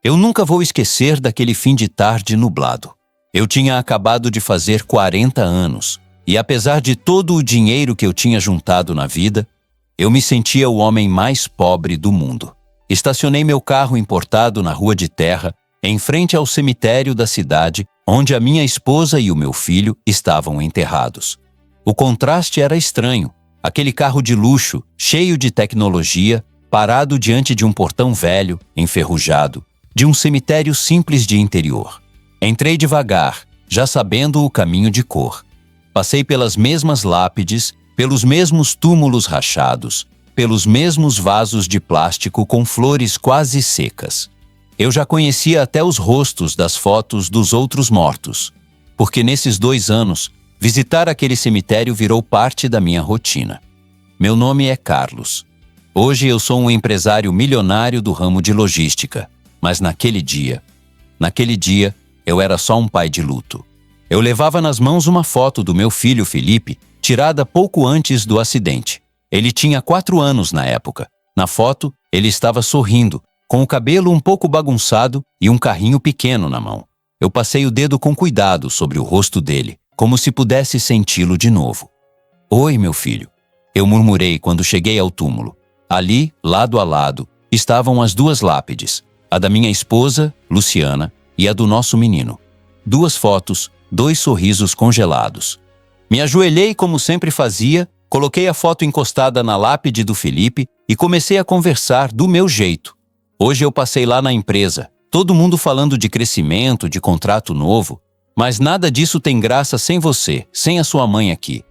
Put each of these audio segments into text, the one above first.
Eu nunca vou esquecer daquele fim de tarde nublado. Eu tinha acabado de fazer 40 anos, e apesar de todo o dinheiro que eu tinha juntado na vida, eu me sentia o homem mais pobre do mundo. Estacionei meu carro importado na rua de terra, em frente ao cemitério da cidade, onde a minha esposa e o meu filho estavam enterrados. O contraste era estranho. Aquele carro de luxo, cheio de tecnologia, parado diante de um portão velho, enferrujado, de um cemitério simples de interior. Entrei devagar, já sabendo o caminho de cor. Passei pelas mesmas lápides, pelos mesmos túmulos rachados, pelos mesmos vasos de plástico com flores quase secas. Eu já conhecia até os rostos das fotos dos outros mortos, porque nesses 2 anos, visitar aquele cemitério virou parte da minha rotina. Meu nome é Carlos. Hoje eu sou um empresário milionário do ramo de logística, mas naquele dia, eu era só um pai de luto. Eu levava nas mãos uma foto do meu filho Felipe, tirada pouco antes do acidente. Ele tinha 4 anos na época. Na foto, ele estava sorrindo, com o cabelo um pouco bagunçado e um carrinho pequeno na mão. Eu passei o dedo com cuidado sobre o rosto dele, como se pudesse senti-lo de novo. "Oi, meu filho", eu murmurei quando cheguei ao túmulo. Ali, lado a lado, estavam as 2 lápides, a da minha esposa, Luciana, e a do nosso menino. 2 fotos, 2 sorrisos congelados. Me ajoelhei como sempre fazia, coloquei a foto encostada na lápide do Felipe e comecei a conversar do meu jeito. Hoje eu passei lá na empresa, todo mundo falando de crescimento, de contrato novo, mas nada disso tem graça sem você, sem a sua mãe aqui.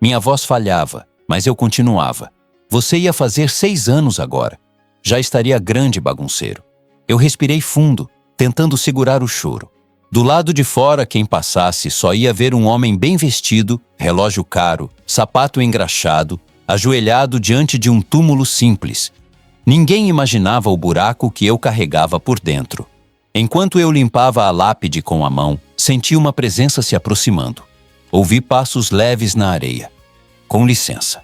Minha voz falhava, mas eu continuava. Você ia fazer 6 anos agora. Já estaria grande, bagunceiro. Eu respirei fundo, tentando segurar o choro. Do lado de fora, quem passasse só ia ver um homem bem vestido, relógio caro, sapato engraxado, ajoelhado diante de um túmulo simples. Ninguém imaginava o buraco que eu carregava por dentro. Enquanto eu limpava a lápide com a mão, senti uma presença se aproximando. Ouvi passos leves na areia. "Com licença."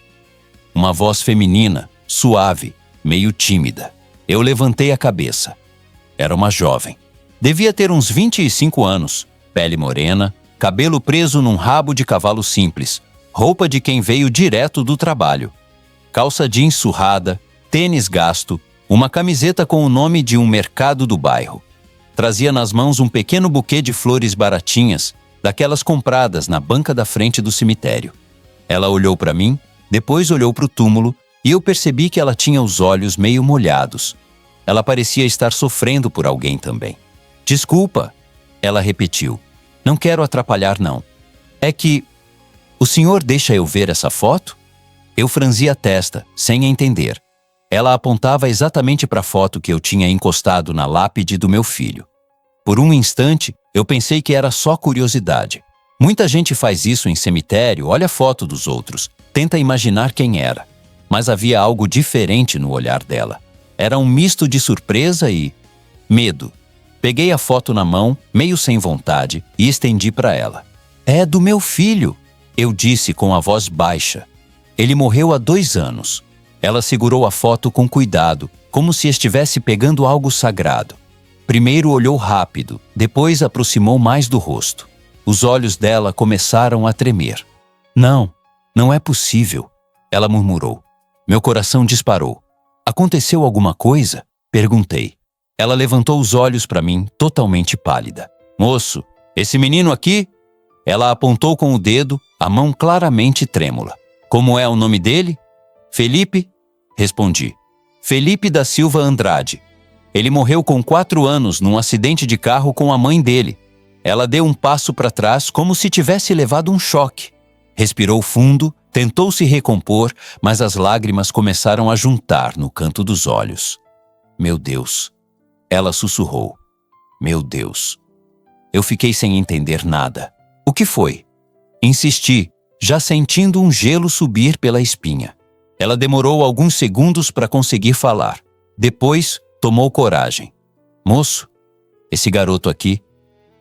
Uma voz feminina, suave, meio tímida. Eu levantei a cabeça. Era uma jovem. Devia ter uns 25 anos, pele morena, cabelo preso num rabo de cavalo simples, roupa de quem veio direto do trabalho. Calça jeans surrada, tênis gasto, uma camiseta com o nome de um mercado do bairro. Trazia nas mãos um pequeno buquê de flores baratinhas, daquelas compradas na banca da frente do cemitério. Ela olhou para mim, depois olhou para o túmulo e eu percebi que ela tinha os olhos meio molhados. Ela parecia estar sofrendo por alguém também. "Desculpa", ela repetiu. "Não quero atrapalhar, não. É que... O senhor deixa eu ver essa foto?" Eu franzi a testa, sem entender. Ela apontava exatamente para a foto que eu tinha encostado na lápide do meu filho. Por um instante, eu pensei que era só curiosidade. Muita gente faz isso em cemitério, olha a foto dos outros, tenta imaginar quem era. Mas havia algo diferente no olhar dela. Era um misto de surpresa e medo. Peguei a foto na mão, meio sem vontade, e estendi para ela. "É do meu filho", eu disse com a voz baixa. "Ele morreu há 2 anos. Ela segurou a foto com cuidado, como se estivesse pegando algo sagrado. Primeiro olhou rápido, depois aproximou mais do rosto. Os olhos dela começaram a tremer. "Não, não é possível", ela murmurou. Meu coração disparou. "Aconteceu alguma coisa?" perguntei. Ela levantou os olhos para mim, totalmente pálida. "Moço, esse menino aqui?" Ela apontou com o dedo, a mão claramente trêmula. "Como é o nome dele?" "Felipe", respondi. "Felipe da Silva Andrade. Ele morreu com 4 anos num acidente de carro com a mãe dele." Ela deu um passo para trás como se tivesse levado um choque. Respirou fundo, tentou se recompor, mas as lágrimas começaram a juntar no canto dos olhos. "Meu Deus", ela sussurrou. "Meu Deus." Eu fiquei sem entender nada. "O que foi?" Insisti, já sentindo um gelo subir pela espinha. Ela demorou alguns segundos para conseguir falar. Depois, tomou coragem. "Moço, esse garoto aqui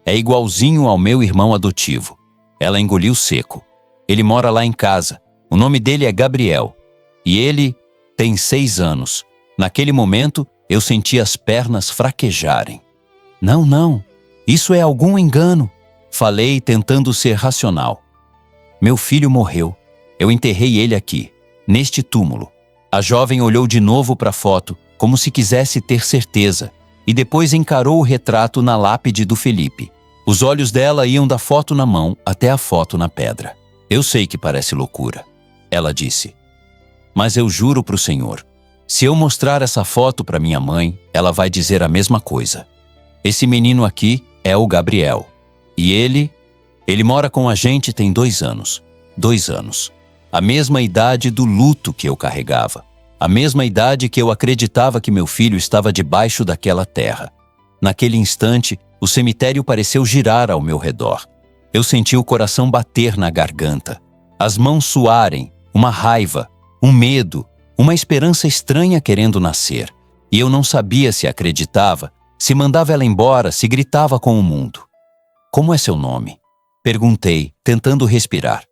é igualzinho ao meu irmão adotivo." Ela engoliu seco. "Ele mora lá em casa. O nome dele é Gabriel. E ele tem 6 anos. Naquele momento, Eu senti as pernas fraquejarem. Não, não, isso é algum engano, falei tentando ser racional. Meu filho morreu. Eu enterrei ele aqui, neste túmulo. A jovem olhou de novo para a foto, como se quisesse ter certeza, e depois encarou o retrato na lápide do Felipe. Os olhos dela iam da foto na mão até a foto na pedra. Eu sei que parece loucura, ela disse. Mas eu juro para o Senhor, se eu mostrar essa foto para minha mãe, ela vai dizer a mesma coisa. Esse menino aqui é o Gabriel. E ele mora com a gente tem 2 anos. 2 anos. A mesma idade do luto que eu carregava. A mesma idade que eu acreditava que meu filho estava debaixo daquela terra. Naquele instante, o cemitério pareceu girar ao meu redor. Eu senti o coração bater na garganta, as mãos suarem, uma raiva, um medo, uma esperança estranha querendo nascer. E eu não sabia se acreditava, se mandava ela embora, se gritava com o mundo. Como é seu nome? Perguntei, tentando respirar.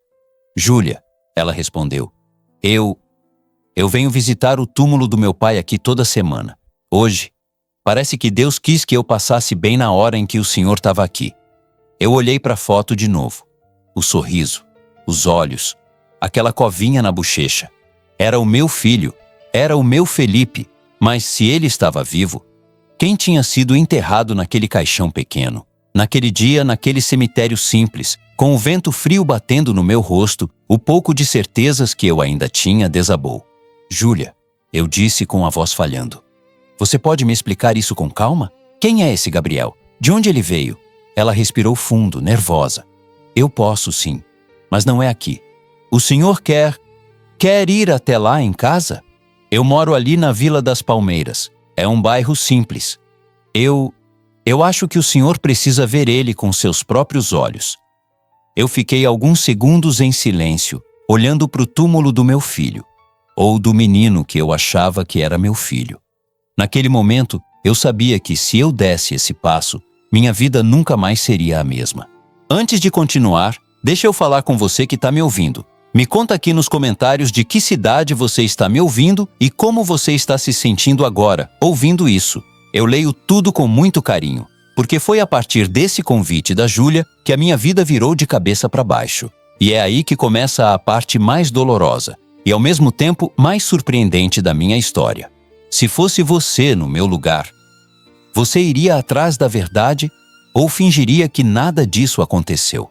Júlia, ela respondeu. Eu venho visitar o túmulo do meu pai aqui toda semana. Hoje, parece que Deus quis que eu passasse bem na hora em que o senhor estava aqui. Eu olhei para a foto de novo. O sorriso, os olhos, aquela covinha na bochecha. Era o meu filho, era o meu Felipe, mas se ele estava vivo, quem tinha sido enterrado naquele caixão pequeno? Naquele dia, naquele cemitério simples, com o vento frio batendo no meu rosto, o pouco de certezas que eu ainda tinha desabou. Júlia, eu disse com a voz falhando. Você pode me explicar isso com calma? Quem é esse Gabriel? De onde ele veio? Ela respirou fundo, nervosa. Eu posso, sim, mas não é aqui. O senhor quer ir até lá em casa? Eu moro ali na Vila das Palmeiras. É um bairro simples. Eu acho que o senhor precisa ver ele com seus próprios olhos. Eu fiquei alguns segundos em silêncio, olhando para o túmulo do meu filho, ou do menino que eu achava que era meu filho. Naquele momento, eu sabia que se eu desse esse passo, minha vida nunca mais seria a mesma. Antes de continuar, deixa eu falar com você que está me ouvindo. Me conta aqui nos comentários de que cidade você está me ouvindo e como você está se sentindo agora, ouvindo isso. Eu leio tudo com muito carinho, porque foi a partir desse convite da Júlia que a minha vida virou de cabeça para baixo. E é aí que começa a parte mais dolorosa e, ao mesmo tempo, mais surpreendente da minha história. Se fosse você no meu lugar, você iria atrás da verdade ou fingiria que nada disso aconteceu?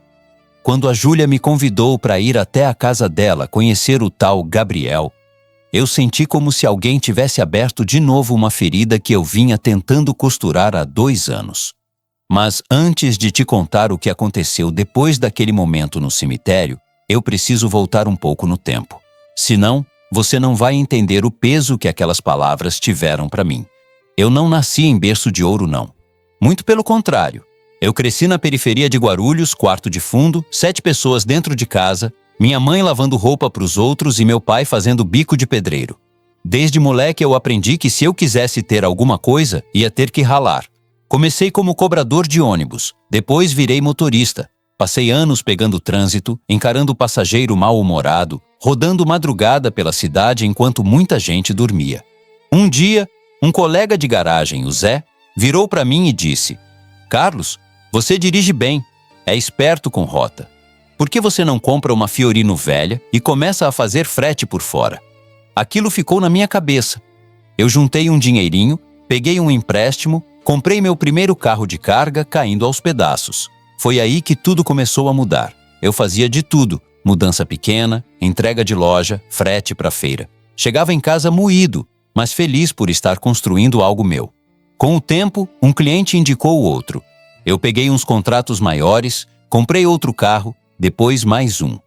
Quando a Júlia me convidou para ir até a casa dela conhecer o tal Gabriel, eu senti como se alguém tivesse aberto de novo uma ferida que eu vinha tentando costurar há 2 anos. Mas antes de te contar o que aconteceu depois daquele momento no cemitério, eu preciso voltar um pouco no tempo. Senão, você não vai entender o peso que aquelas palavras tiveram para mim. Eu não nasci em berço de ouro, não. Muito pelo contrário. Eu cresci na periferia de Guarulhos, quarto de fundo, 7 pessoas dentro de casa, minha mãe lavando roupa para os outros e meu pai fazendo bico de pedreiro. Desde moleque eu aprendi que se eu quisesse ter alguma coisa, ia ter que ralar. Comecei como cobrador de ônibus, depois virei motorista. Passei anos pegando trânsito, encarando o passageiro mal-humorado, rodando madrugada pela cidade enquanto muita gente dormia. Um dia, um colega de garagem, o Zé, virou para mim e disse: Carlos, você dirige bem, é esperto com rota. Por que você não compra uma Fiorino velha e começa a fazer frete por fora? Aquilo ficou na minha cabeça. Eu juntei um dinheirinho, peguei um empréstimo, comprei meu primeiro carro de carga caindo aos pedaços. Foi aí que tudo começou a mudar. Eu fazia de tudo, mudança pequena, entrega de loja, frete para feira. Chegava em casa moído, mas feliz por estar construindo algo meu. Com o tempo, um cliente indicou o outro. Eu peguei uns contratos maiores, comprei outro carro, depois mais um.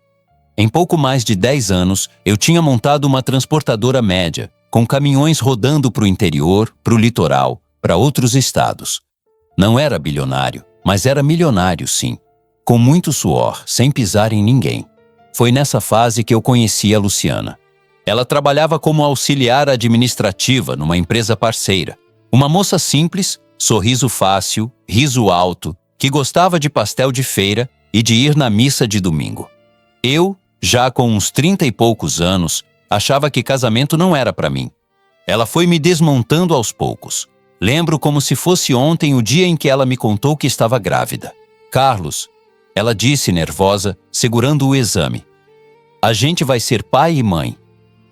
Em pouco mais de 10 anos, eu tinha montado uma transportadora média, com caminhões rodando para o interior, para o litoral, para outros estados. Não era bilionário, mas era milionário, sim. Com muito suor, sem pisar em ninguém. Foi nessa fase que eu conheci a Luciana. Ela trabalhava como auxiliar administrativa numa empresa parceira. Uma moça simples, sorriso fácil, riso alto, que gostava de pastel de feira e de ir na missa de domingo. Eu, já com uns 30 e poucos anos, achava que casamento não era para mim. Ela foi me desmontando aos poucos. Lembro como se fosse ontem o dia em que ela me contou que estava grávida. Carlos, ela disse nervosa, segurando o exame. A gente vai ser pai e mãe.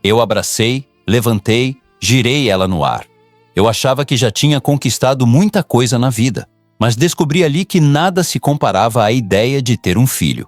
Eu abracei, levantei, girei ela no ar. Eu achava que já tinha conquistado muita coisa na vida, mas descobri ali que nada se comparava à ideia de ter um filho.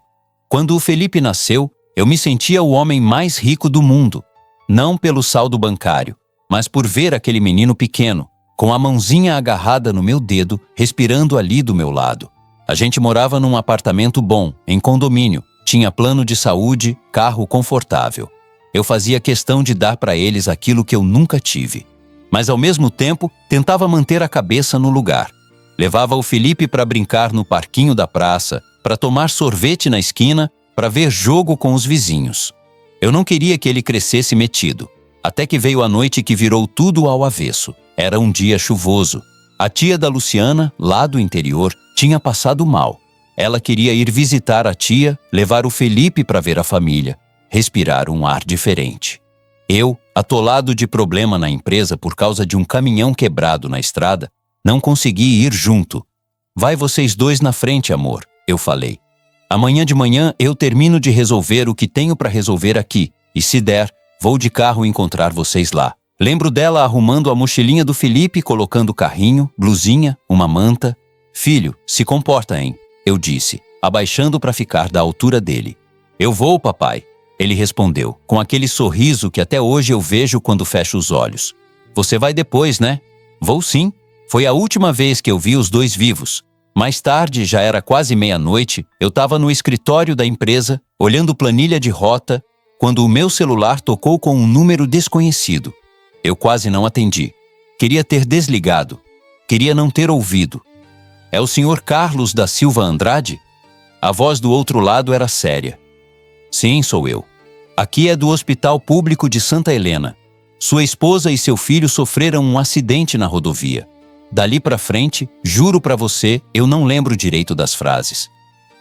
Quando o Felipe nasceu, eu me sentia o homem mais rico do mundo, não pelo saldo bancário, mas por ver aquele menino pequeno, com a mãozinha agarrada no meu dedo, respirando ali do meu lado. A gente morava num apartamento bom, em condomínio, tinha plano de saúde, carro confortável. Eu fazia questão de dar para eles aquilo que eu nunca tive. Mas ao mesmo tempo, tentava manter a cabeça no lugar. Levava o Felipe para brincar no parquinho da praça, para tomar sorvete na esquina, para ver jogo com os vizinhos. Eu não queria que ele crescesse metido. Até que veio a noite que virou tudo ao avesso. Era um dia chuvoso. A tia da Luciana, lá do interior, tinha passado mal. Ela queria ir visitar a tia, levar o Felipe para ver a família, respirar um ar diferente. Eu, atolado de problema na empresa por causa de um caminhão quebrado na estrada, não consegui ir junto. Vai vocês dois na frente, amor, eu falei. Amanhã de manhã eu termino de resolver o que tenho para resolver aqui, e se der, vou de carro encontrar vocês lá. Lembro dela arrumando a mochilinha do Felipe, colocando carrinho, blusinha, uma manta. Filho, se comporta, hein? Eu disse, abaixando para ficar da altura dele. Eu vou, papai, ele respondeu, com aquele sorriso que até hoje eu vejo quando fecho os olhos. Você vai depois, né? Vou sim. Foi a última vez que eu vi os dois vivos. Mais tarde, já era quase meia-noite, eu estava no escritório da empresa, olhando planilha de rota, quando o meu celular tocou com um número desconhecido. Eu quase não atendi. Queria ter desligado. Queria não ter ouvido. É o senhor Carlos da Silva Andrade? A voz do outro lado era séria. Sim, sou eu. Aqui é do Hospital Público de Santa Helena. Sua esposa e seu filho sofreram um acidente na rodovia. Dali pra frente, juro pra você, eu não lembro direito das frases.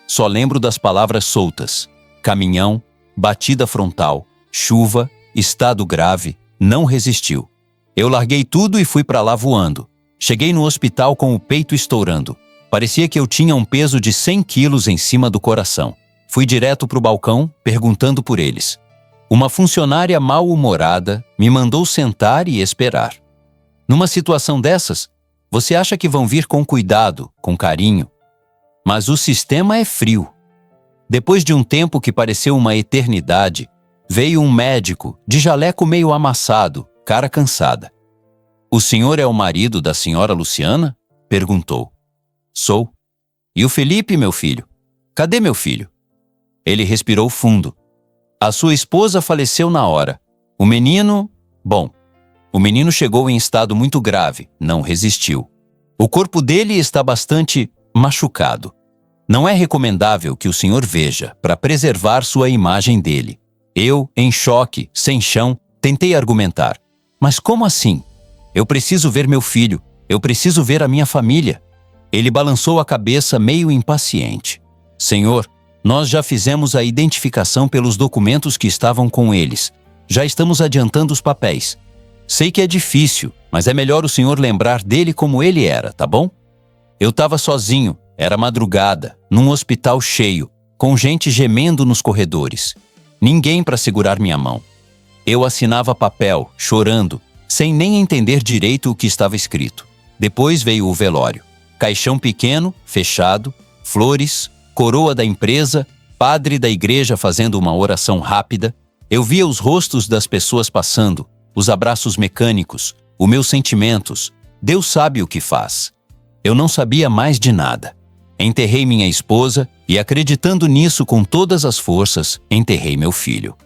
Só lembro das palavras soltas. Caminhão, batida frontal, chuva, estado grave, não resistiu. Eu larguei tudo e fui pra lá voando. Cheguei no hospital com o peito estourando. Parecia que eu tinha um peso de 100 quilos em cima do coração. Fui direto pro balcão, perguntando por eles. Uma funcionária mal-humorada me mandou sentar e esperar. Numa situação dessas, você acha que vão vir com cuidado, com carinho. Mas o sistema é frio. Depois de um tempo que pareceu uma eternidade, veio um médico, de jaleco meio amassado, cara cansada. O senhor é o marido da senhora Luciana? Perguntou. Sou. E o Felipe, meu filho? Cadê meu filho? Ele respirou fundo. A sua esposa faleceu na hora. O menino... Bom, o menino chegou em estado muito grave, não resistiu. O corpo dele está bastante machucado. Não é recomendável que o senhor veja para preservar sua imagem dele. Eu, em choque, sem chão, tentei argumentar. Mas como assim? Eu preciso ver meu filho. Eu preciso ver a minha família. Ele balançou a cabeça meio impaciente. Senhor, nós já fizemos a identificação pelos documentos que estavam com eles. Já estamos adiantando os papéis. Sei que é difícil, mas é melhor o senhor lembrar dele como ele era, tá bom? Eu estava sozinho, era madrugada, num hospital cheio, com gente gemendo nos corredores. Ninguém para segurar minha mão. Eu assinava papel, chorando, sem nem entender direito o que estava escrito. Depois veio o velório. Caixão pequeno, fechado, flores, coroa da empresa, padre da igreja fazendo uma oração rápida. Eu via os rostos das pessoas passando, os abraços mecânicos, os meus sentimentos. Deus sabe o que faz. Eu não sabia mais de nada. Enterrei minha esposa e, acreditando nisso com todas as forças, enterrei meu filho.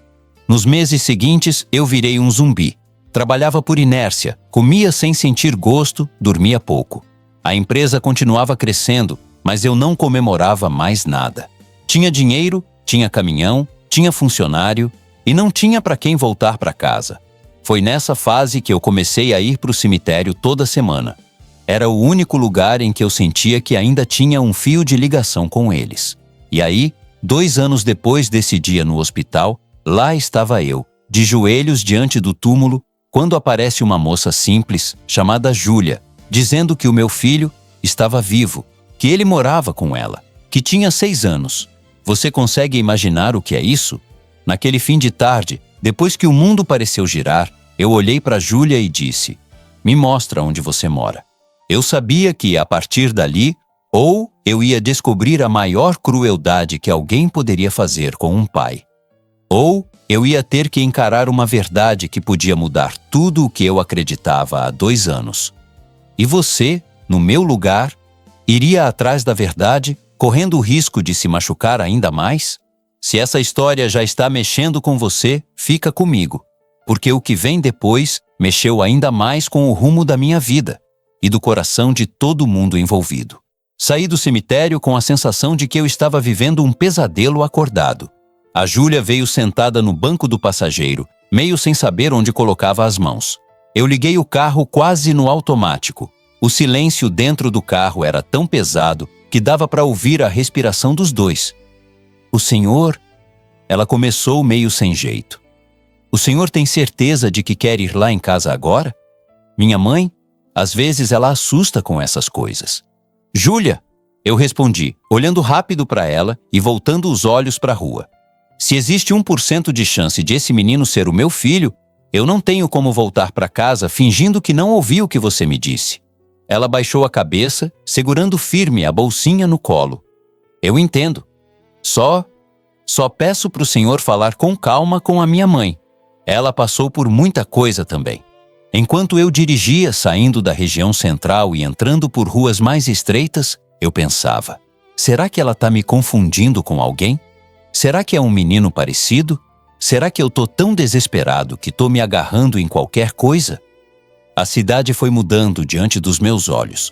Nos meses seguintes, eu virei um zumbi. Trabalhava por inércia, comia sem sentir gosto, dormia pouco. A empresa continuava crescendo, mas eu não comemorava mais nada. Tinha dinheiro, tinha caminhão, tinha funcionário e não tinha para quem voltar para casa. Foi nessa fase que eu comecei a ir para o cemitério toda semana. Era o único lugar em que eu sentia que ainda tinha um fio de ligação com eles. E aí, 2 anos depois desse dia no hospital, lá estava eu, de joelhos diante do túmulo, quando aparece uma moça simples chamada Júlia, dizendo que o meu filho estava vivo, que ele morava com ela, que tinha 6 anos. Você consegue imaginar o que é isso? Naquele fim de tarde, depois que o mundo pareceu girar, eu olhei para Júlia e disse: "Me mostra onde você mora." Eu sabia que, a partir dali, ou eu ia descobrir a maior crueldade que alguém poderia fazer com um pai, ou eu ia ter que encarar uma verdade que podia mudar tudo o que eu acreditava há 2 anos. E você, no meu lugar, iria atrás da verdade, correndo o risco de se machucar ainda mais? Se essa história já está mexendo com você, fica comigo, porque o que vem depois mexeu ainda mais com o rumo da minha vida e do coração de todo mundo envolvido. Saí do cemitério com a sensação de que eu estava vivendo um pesadelo acordado. A Júlia veio sentada no banco do passageiro, meio sem saber onde colocava as mãos. Eu liguei o carro quase no automático. O silêncio dentro do carro era tão pesado que dava para ouvir a respiração dos dois. "O senhor?" Ela começou meio sem jeito. "O senhor tem certeza de que quer ir lá em casa agora?" Minha mãe, às vezes ela assusta com essas coisas. "Júlia!" Eu respondi, olhando rápido para ela e voltando os olhos para a rua. "Se existe 1% de chance de esse menino ser o meu filho, eu não tenho como voltar para casa fingindo que não ouvi o que você me disse." Ela baixou a cabeça, segurando firme a bolsinha no colo. "Eu entendo. Só peço para o senhor falar com calma com a minha mãe. Ela passou por muita coisa também." Enquanto eu dirigia saindo da região central e entrando por ruas mais estreitas, eu pensava: será que ela está me confundindo com alguém? Será que é um menino parecido? Será que eu tô tão desesperado que tô me agarrando em qualquer coisa? A cidade foi mudando diante dos meus olhos.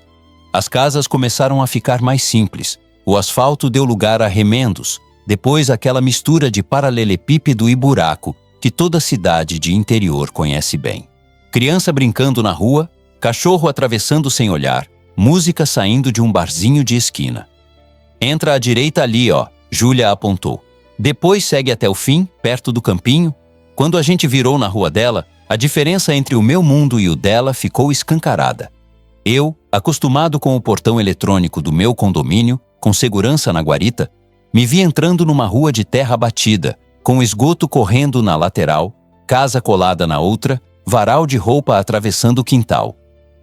As casas começaram a ficar mais simples. O asfalto deu lugar a remendos, depois aquela mistura de paralelepípedo e buraco que toda cidade de interior conhece bem. Criança brincando na rua, cachorro atravessando sem olhar, música saindo de um barzinho de esquina. "Entra à direita ali, ó", Júlia apontou. "Depois segue até o fim, perto do campinho." Quando a gente virou na rua dela, a diferença entre o meu mundo e o dela ficou escancarada. Eu, acostumado com o portão eletrônico do meu condomínio, com segurança na guarita, me vi entrando numa rua de terra batida, com esgoto correndo na lateral, casa colada na outra, varal de roupa atravessando o quintal.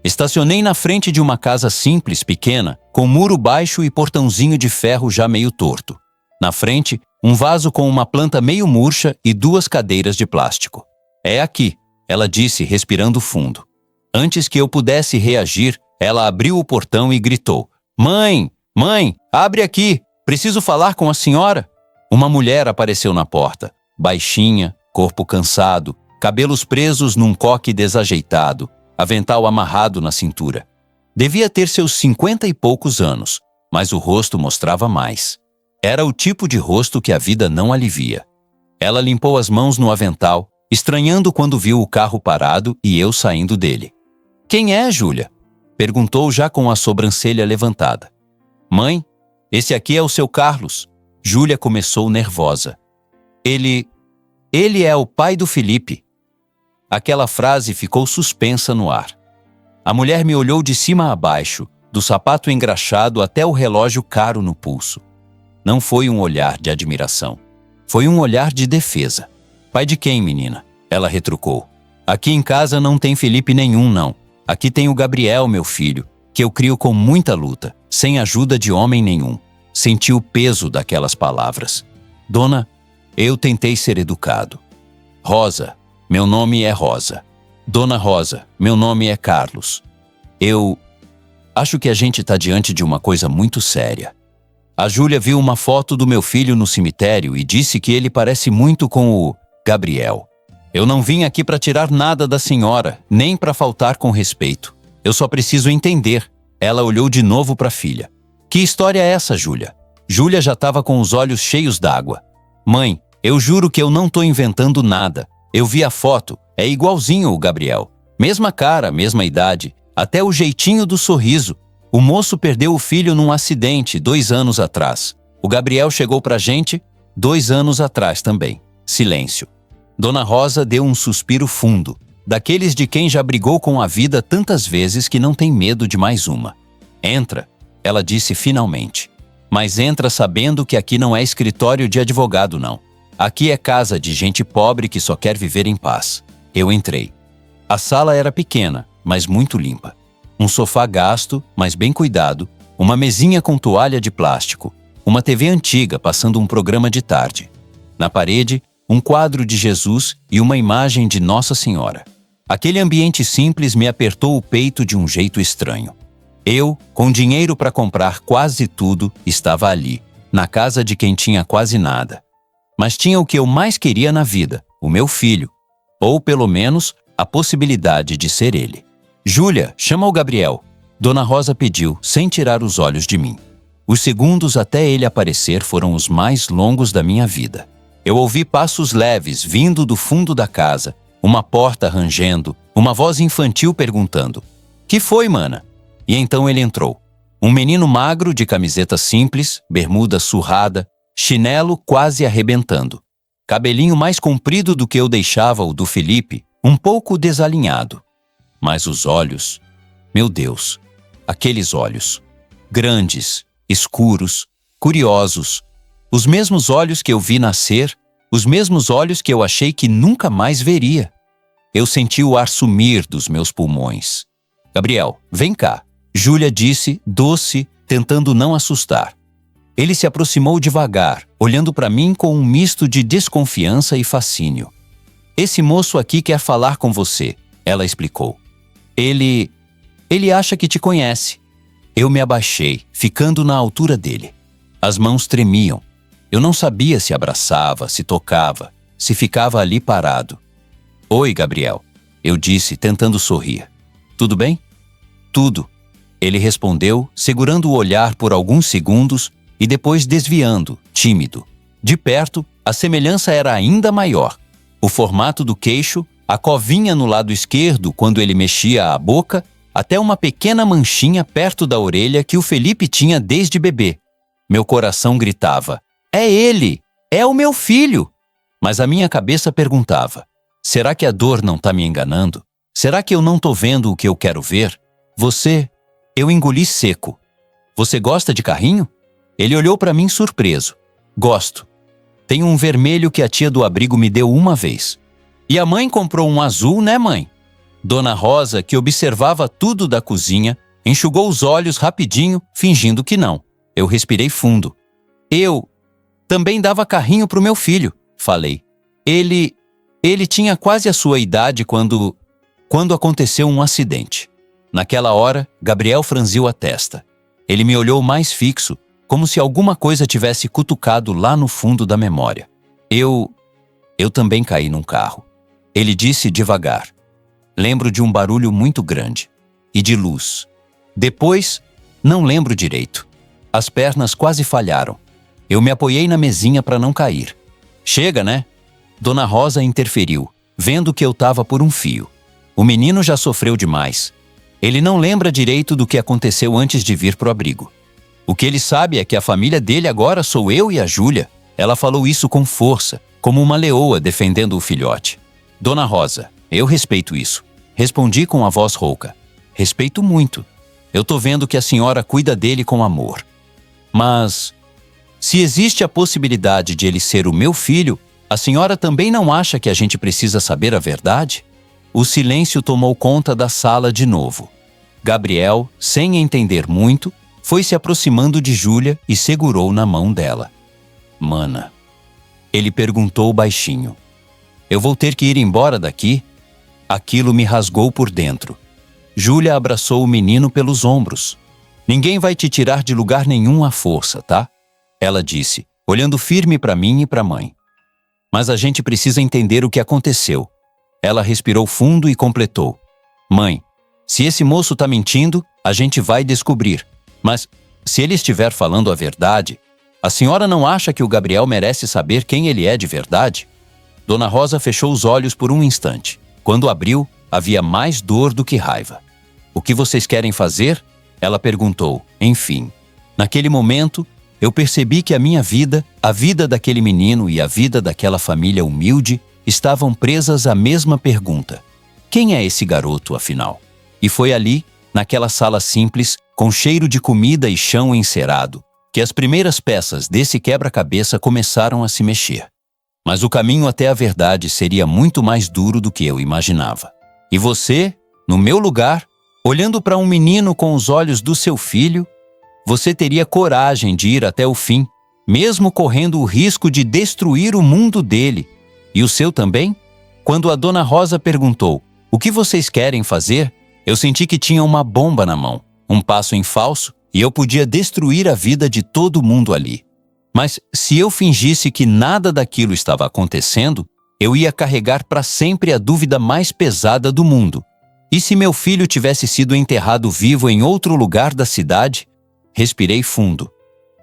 Estacionei na frente de uma casa simples, pequena, com muro baixo e portãozinho de ferro já meio torto. Na frente, um vaso com uma planta meio murcha e 2 cadeiras de plástico. "É aqui", ela disse, respirando fundo. Antes que eu pudesse reagir, ela abriu o portão e gritou: "Mãe! Mãe! Abre aqui! Preciso falar com a senhora!" Uma mulher apareceu na porta, baixinha, corpo cansado, cabelos presos num coque desajeitado, avental amarrado na cintura. Devia ter seus 50 e poucos anos, mas o rosto mostrava mais. Era o tipo de rosto que a vida não alivia. Ela limpou as mãos no avental, estranhando quando viu o carro parado e eu saindo dele. "Quem é, Júlia?" perguntou já com a sobrancelha levantada. "Mãe, esse aqui é o seu Carlos." Júlia começou nervosa. Ele é o pai do Felipe." Aquela frase ficou suspensa no ar. A mulher me olhou de cima a baixo, do sapato engraxado até o relógio caro no pulso. Não foi um olhar de admiração. Foi um olhar de defesa. "Pai de quem, menina?" ela retrucou. "Aqui em casa não tem Felipe nenhum, não. Aqui tem o Gabriel, meu filho, que eu crio com muita luta, sem ajuda de homem nenhum." Senti o peso daquelas palavras. "Dona, eu tentei ser educado." "Rosa, meu nome é Rosa." "Dona Rosa, meu nome é Carlos." Eu acho que a gente está diante de uma coisa muito séria." A Júlia viu uma foto do meu filho no cemitério e disse que ele parece muito com o Gabriel. "Eu não vim aqui para tirar nada da senhora, nem para faltar com respeito. Eu só preciso entender." Ela olhou de novo para a filha. "Que história é essa, Júlia?" Júlia já estava com os olhos cheios d'água. "Mãe, eu juro que eu não estou inventando nada. Eu vi a foto, é igualzinho o Gabriel. Mesma cara, mesma idade, até o jeitinho do sorriso. O moço perdeu o filho num acidente 2 anos atrás. O Gabriel chegou pra gente 2 anos atrás também." Silêncio. Dona Rosa deu um suspiro fundo. daqueles de quem já brigou com a vida tantas vezes que não tem medo de mais uma. Entra, ela disse finalmente. Mas entra sabendo que aqui não é escritório de advogado, não. Aqui é casa de gente pobre que só quer viver em paz. Eu entrei. A sala era pequena, mas muito limpa. Um sofá gasto, mas bem cuidado, uma mesinha com toalha de plástico, uma TV antiga passando um programa de tarde. Na parede, um quadro de Jesus e uma imagem de Nossa Senhora. Aquele ambiente simples me apertou o peito de um jeito estranho. Eu, com dinheiro para comprar quase tudo, estava ali, na casa de quem tinha quase nada. Mas tinha o que eu mais queria na vida, o meu filho. Ou, pelo menos, a possibilidade de ser ele. Júlia, chama o Gabriel. Dona Rosa pediu, sem tirar os olhos de mim. Os segundos até ele aparecer foram os mais longos da minha vida. Eu ouvi passos leves vindo do fundo da casa, uma porta rangendo, uma voz infantil perguntando: "Que foi, mana?" E então ele entrou. Um menino magro de camiseta simples, bermuda surrada, chinelo quase arrebentando. Cabelinho mais comprido do que eu deixava o do Felipe, um pouco desalinhado. Mas os olhos... Meu Deus, aqueles olhos. Grandes, escuros, curiosos. Os mesmos olhos que eu vi nascer, os mesmos olhos que eu achei que nunca mais veria. Eu senti o ar sumir dos meus pulmões. "Gabriel, vem cá." Júlia disse, doce, tentando não assustar. Ele se aproximou devagar, olhando para mim com um misto de desconfiança e fascínio. "Esse moço aqui quer falar com você," ela explicou. Ele acha que te conhece." Eu me abaixei, ficando na altura dele. As mãos tremiam. Eu não sabia se abraçava, se tocava, se ficava ali parado. "Oi, Gabriel," eu disse, tentando sorrir. "Tudo bem?" "Tudo." Ele respondeu, segurando o olhar por alguns segundos e depois desviando, tímido. De perto, a semelhança era ainda maior. O formato do queixo, a covinha no lado esquerdo quando ele mexia a boca, até uma pequena manchinha perto da orelha que o Felipe tinha desde bebê. Meu coração gritava: "É ele! É o meu filho!" Mas a minha cabeça perguntava: será que a dor não está me enganando? Será que eu não estou vendo o que eu quero ver? "Você..." Eu engoli seco. "Você gosta de carrinho?" Ele olhou para mim surpreso. "Gosto. Tenho um vermelho que a tia do abrigo me deu uma vez." "E a mãe comprou um azul, né, mãe?" Dona Rosa, que observava tudo da cozinha, enxugou os olhos rapidinho, fingindo que não. Eu respirei fundo. "Eu também dava carrinho pro meu filho," falei. Ele tinha quase a sua idade quando aconteceu um acidente." Naquela hora, Gabriel franziu a testa. Ele me olhou mais fixo, como se alguma coisa tivesse cutucado lá no fundo da memória. Eu também caí num carro." Ele disse devagar. "Lembro de um barulho muito grande. E de luz. Depois, não lembro direito. As pernas quase falharam. Eu me apoiei na mesinha para não cair." "Chega, né?" Dona Rosa interferiu, vendo que eu estava por um fio. "O menino já sofreu demais. Ele não lembra direito do que aconteceu antes de vir pro abrigo. O que ele sabe é que a família dele agora sou eu e a Júlia." Ela falou isso com força, como uma leoa defendendo o filhote. "Dona Rosa, eu respeito isso." Respondi com a voz rouca. "Respeito muito. Eu tô vendo que a senhora cuida dele com amor. Mas, se existe a possibilidade de ele ser o meu filho, a senhora também não acha que a gente precisa saber a verdade?" O silêncio tomou conta da sala de novo. Gabriel, sem entender muito, foi se aproximando de Júlia e segurou na mão dela. "Mana," ele perguntou baixinho. "Eu vou ter que ir embora daqui?" Aquilo me rasgou por dentro. Júlia abraçou o menino pelos ombros. "Ninguém vai te tirar de lugar nenhum à força, tá?" Ela disse, olhando firme para mim e para a mãe. "Mas a gente precisa entender o que aconteceu." Ela respirou fundo e completou. "Mãe, se esse moço está mentindo, a gente vai descobrir. Mas, se ele estiver falando a verdade, a senhora não acha que o Gabriel merece saber quem ele é de verdade?" Dona Rosa fechou os olhos por um instante. Quando abriu, havia mais dor do que raiva. "O que vocês querem fazer?" Ela perguntou. Enfim, naquele momento, eu percebi que a minha vida, a vida daquele menino e a vida daquela família humilde estavam presas à mesma pergunta. Quem é esse garoto, afinal? E foi ali, naquela sala simples, com cheiro de comida e chão encerado, que as primeiras peças desse quebra-cabeça começaram a se mexer. Mas o caminho até a verdade seria muito mais duro do que eu imaginava. E você, no meu lugar, olhando para um menino com os olhos do seu filho, você teria coragem de ir até o fim, mesmo correndo o risco de destruir o mundo dele. E o seu também? Quando a Dona Rosa perguntou: "O que vocês querem fazer?", eu senti que tinha uma bomba na mão, um passo em falso, e eu podia destruir a vida de todo mundo ali. Mas se eu fingisse que nada daquilo estava acontecendo, eu ia carregar para sempre a dúvida mais pesada do mundo. E se meu filho tivesse sido enterrado vivo em outro lugar da cidade? Respirei fundo.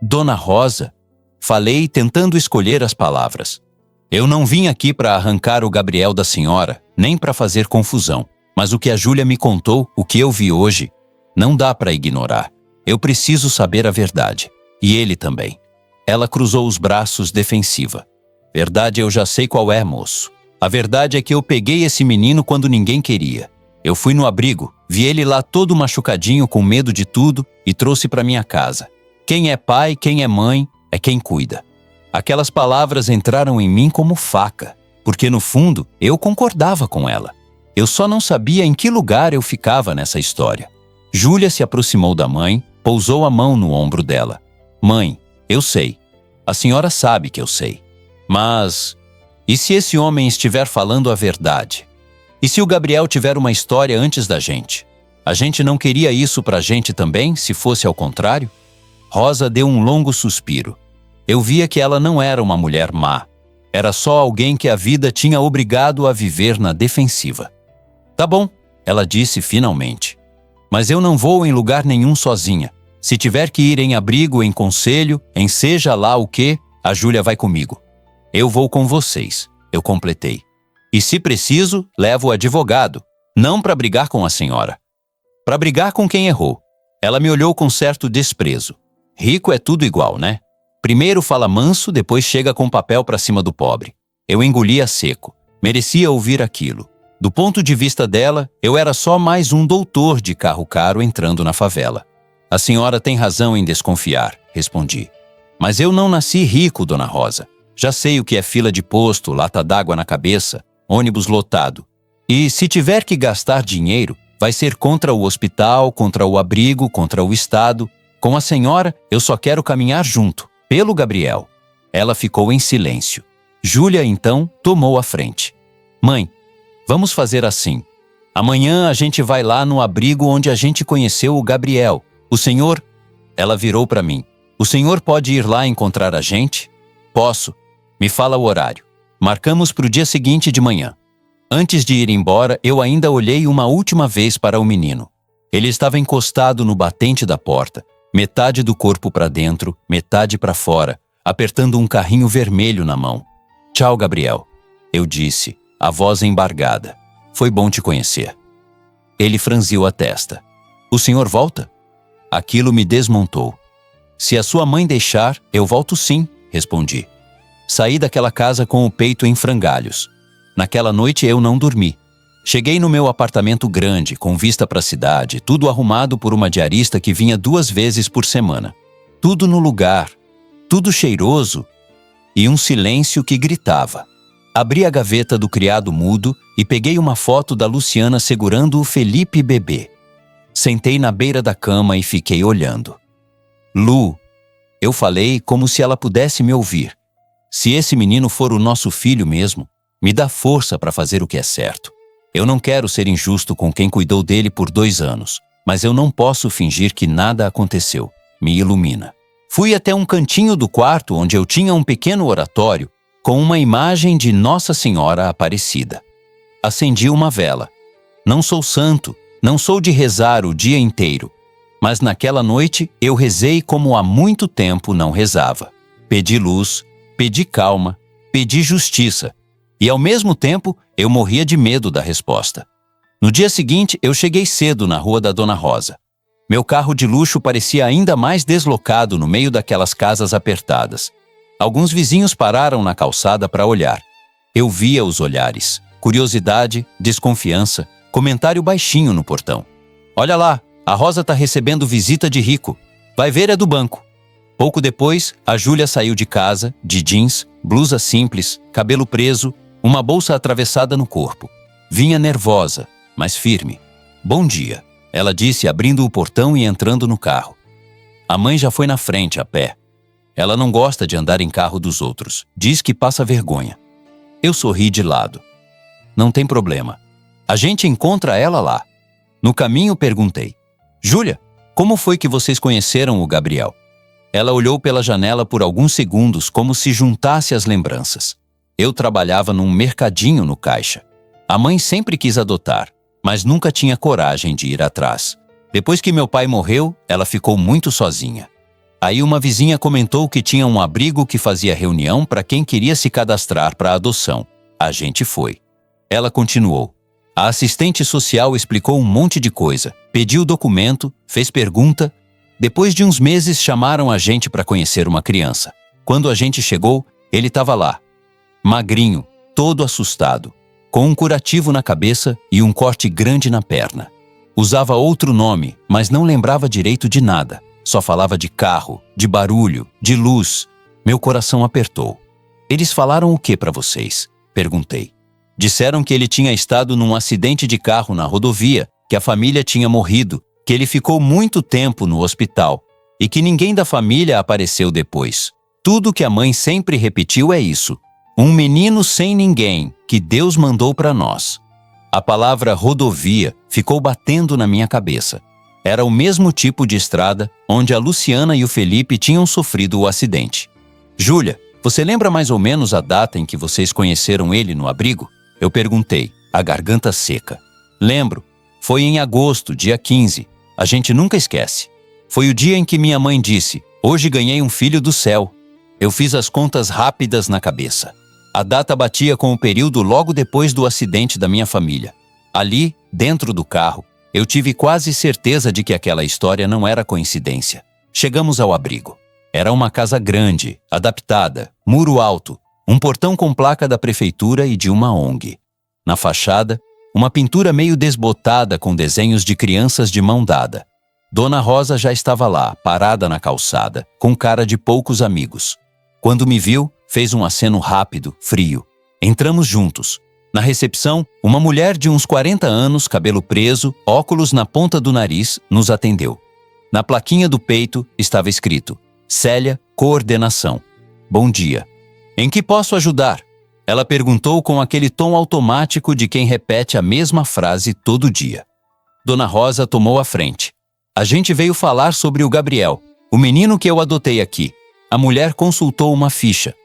Dona Rosa, falei tentando escolher as palavras. Eu não vim aqui para arrancar o Gabriel da senhora, nem para fazer confusão. Mas o que a Júlia me contou, o que eu vi hoje, não dá para ignorar. Eu preciso saber a verdade. E ele também. Ela cruzou os braços defensiva. Verdade, eu já sei qual é, moço. A verdade é que eu peguei esse menino quando ninguém queria. Eu fui no abrigo, vi ele lá todo machucadinho com medo de tudo e trouxe para minha casa. Quem é pai, quem é mãe, é quem cuida. Aquelas palavras entraram em mim como faca, porque no fundo eu concordava com ela. Eu só não sabia em que lugar eu ficava nessa história. Júlia se aproximou da mãe, pousou a mão no ombro dela. Mãe, eu sei. A senhora sabe que eu sei. Mas, e se esse homem estiver falando a verdade? E se o Gabriel tiver uma história antes da gente? A gente não queria isso pra gente também, se fosse ao contrário? Rosa deu um longo suspiro. Eu via que ela não era uma mulher má. Era só alguém que a vida tinha obrigado a viver na defensiva. Tá bom, ela disse finalmente. Mas eu não vou em lugar nenhum sozinha. Se tiver que ir em abrigo, em conselho, em seja lá o quê, a Júlia vai comigo. Eu vou com vocês, eu completei. E se preciso, levo o advogado, não para brigar com a senhora. Para brigar com quem errou. Ela me olhou com certo desprezo. Rico é tudo igual, né? Primeiro fala manso, depois chega com papel para cima do pobre. Eu engolia seco. Merecia ouvir aquilo. Do ponto de vista dela, eu era só mais um doutor de carro caro entrando na favela. A senhora tem razão em desconfiar, respondi. Mas eu não nasci rico, Dona Rosa. Já sei o que é fila de posto, lata d'água na cabeça, ônibus lotado. E se tiver que gastar dinheiro, vai ser contra o hospital, contra o abrigo, contra o Estado. Com a senhora, eu só quero caminhar junto, pelo Gabriel. Ela ficou em silêncio. Júlia, então, tomou a frente. Mãe, vamos fazer assim. Amanhã a gente vai lá no abrigo onde a gente conheceu o Gabriel. O senhor... Ela virou para mim. O senhor pode ir lá encontrar a gente? Posso. Me fala o horário. Marcamos para o dia seguinte de manhã. Antes de ir embora, eu ainda olhei uma última vez para o menino. Ele estava encostado no batente da porta, metade do corpo para dentro, metade para fora, apertando um carrinho vermelho na mão. Tchau, Gabriel. Eu disse, a voz embargada. Foi bom te conhecer. Ele franziu a testa. O senhor volta? Aquilo me desmontou. Se a sua mãe deixar, eu volto sim, respondi. Saí daquela casa com o peito em frangalhos. Naquela noite eu não dormi. Cheguei no meu apartamento grande, com vista para a cidade, tudo arrumado por uma diarista que vinha 2 vezes por semana. Tudo no lugar, tudo cheiroso e um silêncio que gritava. Abri a gaveta do criado mudo e peguei uma foto da Luciana segurando o Felipe bebê. Sentei na beira da cama e fiquei olhando. Lu, eu falei como se ela pudesse me ouvir. Se esse menino for o nosso filho mesmo, me dá força para fazer o que é certo. Eu não quero ser injusto com quem cuidou dele por 2 anos, mas eu não posso fingir que nada aconteceu. Me ilumina. Fui até um cantinho do quarto onde eu tinha um pequeno oratório com uma imagem de Nossa Senhora Aparecida. Acendi uma vela. Não sou santo, não sou de rezar o dia inteiro, mas naquela noite eu rezei como há muito tempo não rezava. Pedi luz, pedi calma, pedi justiça. E ao mesmo tempo, eu morria de medo da resposta. No dia seguinte, eu cheguei cedo na rua da Dona Rosa. Meu carro de luxo parecia ainda mais deslocado no meio daquelas casas apertadas. Alguns vizinhos pararam na calçada para olhar. Eu via os olhares. Curiosidade, desconfiança, Comentário baixinho no portão. Olha lá, a Rosa tá recebendo visita de rico. Vai ver, é do banco. Pouco depois, a Júlia saiu de casa, de jeans, blusa simples, cabelo preso, uma bolsa atravessada no corpo. Vinha nervosa, mas firme. Bom dia, ela disse, abrindo o portão e entrando no carro. A mãe já foi na frente, a pé. Ela não gosta de andar em carro dos outros. Diz que passa vergonha. Eu sorri de lado. Não tem problema. A gente encontra ela lá. No caminho, perguntei. Júlia, como foi que vocês conheceram o Gabriel? Ela olhou pela janela por alguns segundos como se juntasse as lembranças. Eu trabalhava num mercadinho no caixa. A mãe sempre quis adotar, mas nunca tinha coragem de ir atrás. Depois que meu pai morreu, ela ficou muito sozinha. Aí uma vizinha comentou que tinha um abrigo que fazia reunião para quem queria se cadastrar para adoção. A gente foi. Ela continuou. A assistente social explicou um monte de coisa, pediu documento, fez pergunta. Depois de uns meses chamaram a gente para conhecer uma criança. Quando a gente chegou, ele estava lá. Magrinho, todo assustado, com um curativo na cabeça e um corte grande na perna. Usava outro nome, mas não lembrava direito de nada. Só falava de carro, de barulho, de luz. Meu coração apertou. Eles falaram o que para vocês? Perguntei. Disseram que ele tinha estado num acidente de carro na rodovia, que a família tinha morrido, que ele ficou muito tempo no hospital e que ninguém da família apareceu depois. Tudo que a mãe sempre repetiu é isso. Um menino sem ninguém que Deus mandou para nós. A palavra rodovia ficou batendo na minha cabeça. Era o mesmo tipo de estrada onde a Luciana e o Felipe tinham sofrido o acidente. Júlia, você lembra mais ou menos a data em que vocês conheceram ele no abrigo? Eu perguntei, a garganta seca. Lembro. Foi em agosto, dia 15. A gente nunca esquece. Foi o dia em que minha mãe disse, hoje ganhei um filho do céu. Eu fiz as contas rápidas na cabeça. A data batia com o período logo depois do acidente da minha família. Ali, dentro do carro, eu tive quase certeza de que aquela história não era coincidência. Chegamos ao abrigo. Era uma casa grande, adaptada, muro alto, um portão com placa da prefeitura e de uma ONG. Na fachada, uma pintura meio desbotada com desenhos de crianças de mão dada. Dona Rosa já estava lá, parada na calçada, com cara de poucos amigos. Quando me viu, fez um aceno rápido, frio. Entramos juntos. Na recepção, uma mulher de uns 40 anos, cabelo preso, óculos na ponta do nariz, nos atendeu. Na plaquinha do peito estava escrito, Célia, coordenação. Bom dia. Em que posso ajudar? Ela perguntou com aquele tom automático de quem repete a mesma frase todo dia. Dona Rosa tomou a frente. A gente veio falar sobre o Gabriel, o menino que eu adotei aqui. A mulher consultou uma ficha.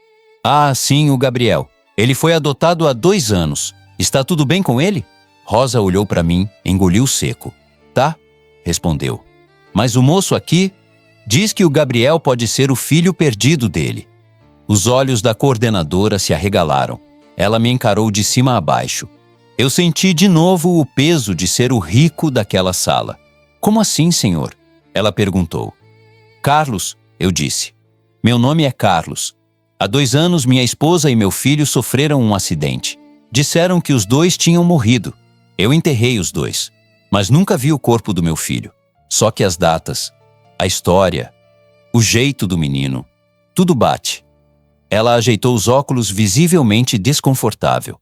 Ah, sim, o Gabriel. Ele foi adotado há 2 anos. Está tudo bem com ele? Rosa olhou para mim, engoliu seco. Tá, respondeu. Mas o moço aqui diz que o Gabriel pode ser o filho perdido dele. Os olhos da coordenadora se arregalaram. Ela me encarou de cima a baixo. Eu senti de novo o peso de ser o rico daquela sala. Como assim, senhor? Ela perguntou. Carlos, eu disse. Meu nome é Carlos. Há 2 anos, minha esposa e meu filho sofreram um acidente. Disseram que os 2 tinham morrido. Eu enterrei os 2, mas nunca vi o corpo do meu filho. Só que as datas, a história, o jeito do menino, tudo bate. Ela ajeitou os óculos visivelmente desconfortável.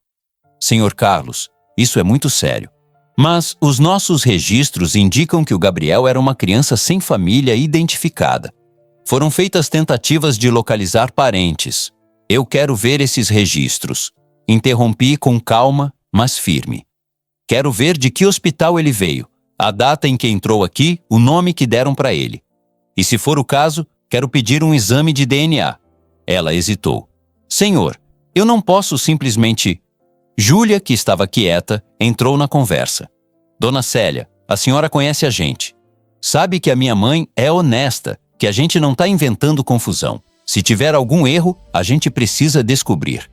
Senhor Carlos, isso é muito sério. Mas os nossos registros indicam que o Gabriel era uma criança sem família identificada. Foram feitas tentativas de localizar parentes. Eu quero ver esses registros. Interrompi com calma, mas firme. Quero ver de que hospital ele veio, a data em que entrou aqui, o nome que deram para ele. E se for o caso, quero pedir um exame de DNA. Ela hesitou. Senhor, eu não posso simplesmente... Júlia, que estava quieta, entrou na conversa. Dona Célia, a senhora conhece a gente. Sabe que a minha mãe é honesta, que a gente não está inventando confusão. Se tiver algum erro, a gente precisa descobrir.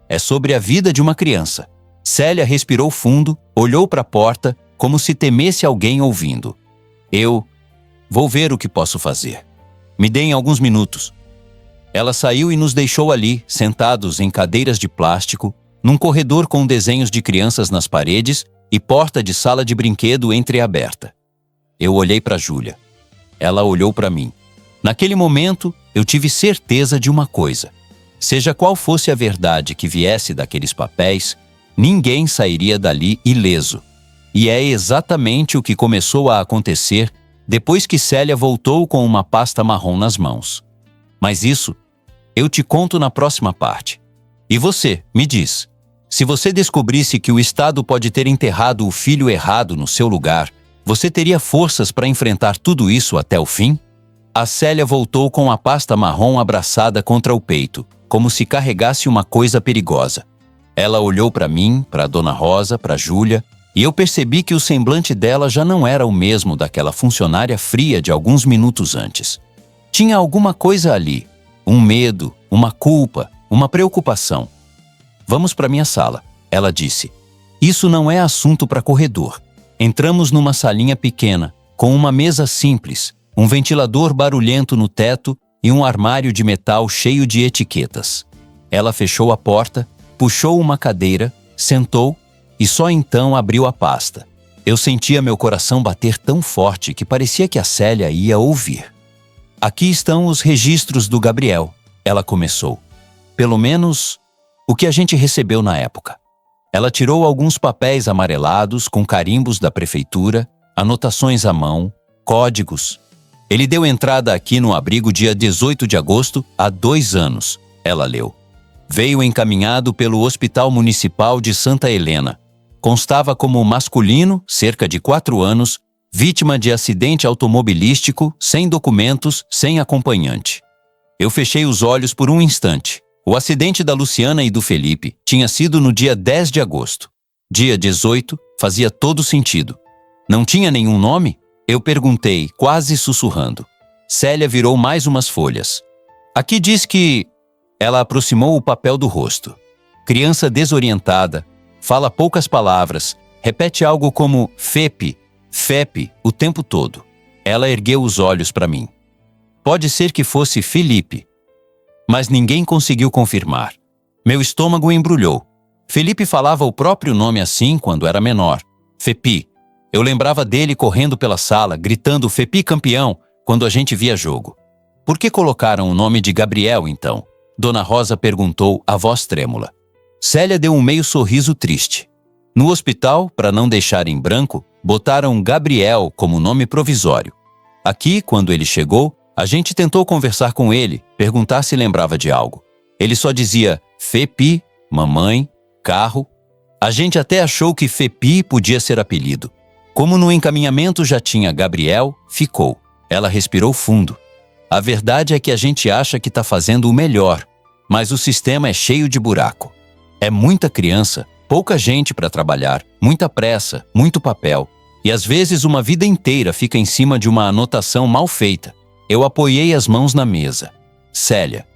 É sobre a vida de uma criança. Célia respirou fundo, olhou para a porta, como se temesse alguém ouvindo. Eu vou ver o que posso fazer. Me deem alguns minutos. Ela saiu e nos deixou ali, sentados em cadeiras de plástico, num corredor com desenhos de crianças nas paredes e porta de sala de brinquedo entreaberta. Eu olhei para Júlia. Ela olhou para mim. Naquele momento, eu tive certeza de uma coisa. Seja qual fosse a verdade que viesse daqueles papéis, ninguém sairia dali ileso. E é exatamente o que começou a acontecer depois que Célia voltou com uma pasta marrom nas mãos. Mas isso eu te conto na próxima parte. E você, me diz, se você descobrisse que o Estado pode ter enterrado o filho errado no seu lugar, você teria forças para enfrentar tudo isso até o fim? A Célia voltou com a pasta marrom abraçada contra o peito, como se carregasse uma coisa perigosa. Ela olhou para mim, para Dona Rosa, para Júlia, e eu percebi que o semblante dela já não era o mesmo daquela funcionária fria de alguns minutos antes. Tinha alguma coisa ali, um medo, uma culpa, uma preocupação. Vamos para minha sala, ela disse. Isso não é assunto para corredor. Entramos numa salinha pequena, com uma mesa simples, um ventilador barulhento no teto e um armário de metal cheio de etiquetas. Ela fechou a porta, puxou uma cadeira, sentou e só então abriu a pasta. Eu sentia meu coração bater tão forte que parecia que a Célia ia ouvir. Aqui estão os registros do Gabriel, ela começou. Pelo menos o que a gente recebeu na época. Ela tirou alguns papéis amarelados com carimbos da prefeitura, anotações à mão, códigos. Ele deu entrada aqui no abrigo dia 18 de agosto, há 2 anos, ela leu. Veio encaminhado pelo Hospital Municipal de Santa Helena. Constava como masculino, cerca de 4 anos, vítima de acidente automobilístico, sem documentos, sem acompanhante. Eu fechei os olhos por um instante. O acidente da Luciana e do Felipe tinha sido no dia 10 de agosto. Dia 18 fazia todo sentido. Não tinha nenhum nome? Eu perguntei, quase sussurrando. Célia virou mais umas folhas. Aqui diz que... Ela aproximou o papel do rosto. Criança desorientada, fala poucas palavras, repete algo como FEP, FEP o tempo todo. Ela ergueu os olhos para mim. Pode ser que fosse Felipe. Mas ninguém conseguiu confirmar. Meu estômago embrulhou. Felipe falava o próprio nome assim quando era menor. Fepi. Eu lembrava dele correndo pela sala, gritando Fepi campeão, quando a gente via jogo. Por que colocaram o nome de Gabriel, então? Dona Rosa perguntou, a voz trêmula. Célia deu um meio sorriso triste. No hospital, para não deixar em branco, botaram Gabriel como nome provisório. Aqui, quando ele chegou, a gente tentou conversar com ele, perguntar se lembrava de algo. Ele só dizia Fepi, mamãe, carro. A gente até achou que Fepi podia ser apelido. Como no encaminhamento já tinha Gabriel, ficou. Ela respirou fundo. A verdade é que a gente acha que está fazendo o melhor, mas o sistema é cheio de buraco. É muita criança, pouca gente para trabalhar, muita pressa, muito papel. E às vezes uma vida inteira fica em cima de uma anotação mal feita. Eu apoiei as mãos na mesa. Célia,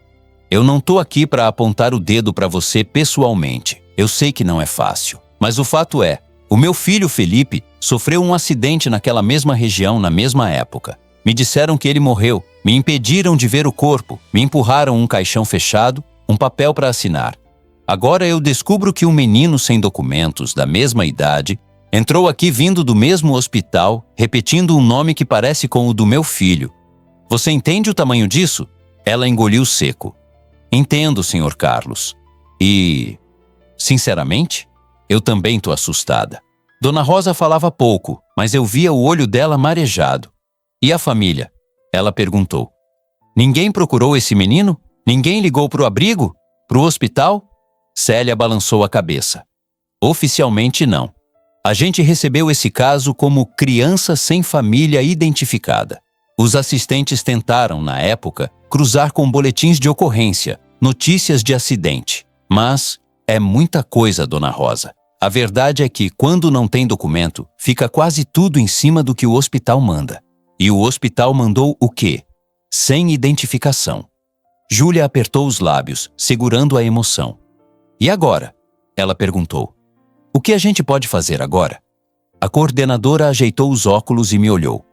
eu não estou aqui para apontar o dedo para você pessoalmente. Eu sei que não é fácil. Mas o fato é, o meu filho Felipe sofreu um acidente naquela mesma região na mesma época. Me disseram que ele morreu, me impediram de ver o corpo, me empurraram um caixão fechado, um papel para assinar. Agora eu descubro que um menino sem documentos, da mesma idade, entrou aqui vindo do mesmo hospital, repetindo um nome que parece com o do meu filho. Você entende o tamanho disso? Ela engoliu seco. Entendo, Sr. Carlos. E, sinceramente, eu também estou assustada. Dona Rosa falava pouco, mas eu via o olho dela marejado. E a família? Ela perguntou. Ninguém procurou esse menino? Ninguém ligou para o abrigo? Para o hospital? Célia balançou a cabeça. Oficialmente não. A gente recebeu esse caso como criança sem família identificada. Os assistentes tentaram, na época, cruzar com boletins de ocorrência, notícias de acidente. Mas é muita coisa, Dona Rosa. A verdade é que, quando não tem documento, fica quase tudo em cima do que o hospital manda. E o hospital mandou o quê? Sem identificação. Júlia apertou os lábios, segurando a emoção. E agora? Ela perguntou. O que a gente pode fazer agora? A coordenadora ajeitou os óculos e me olhou.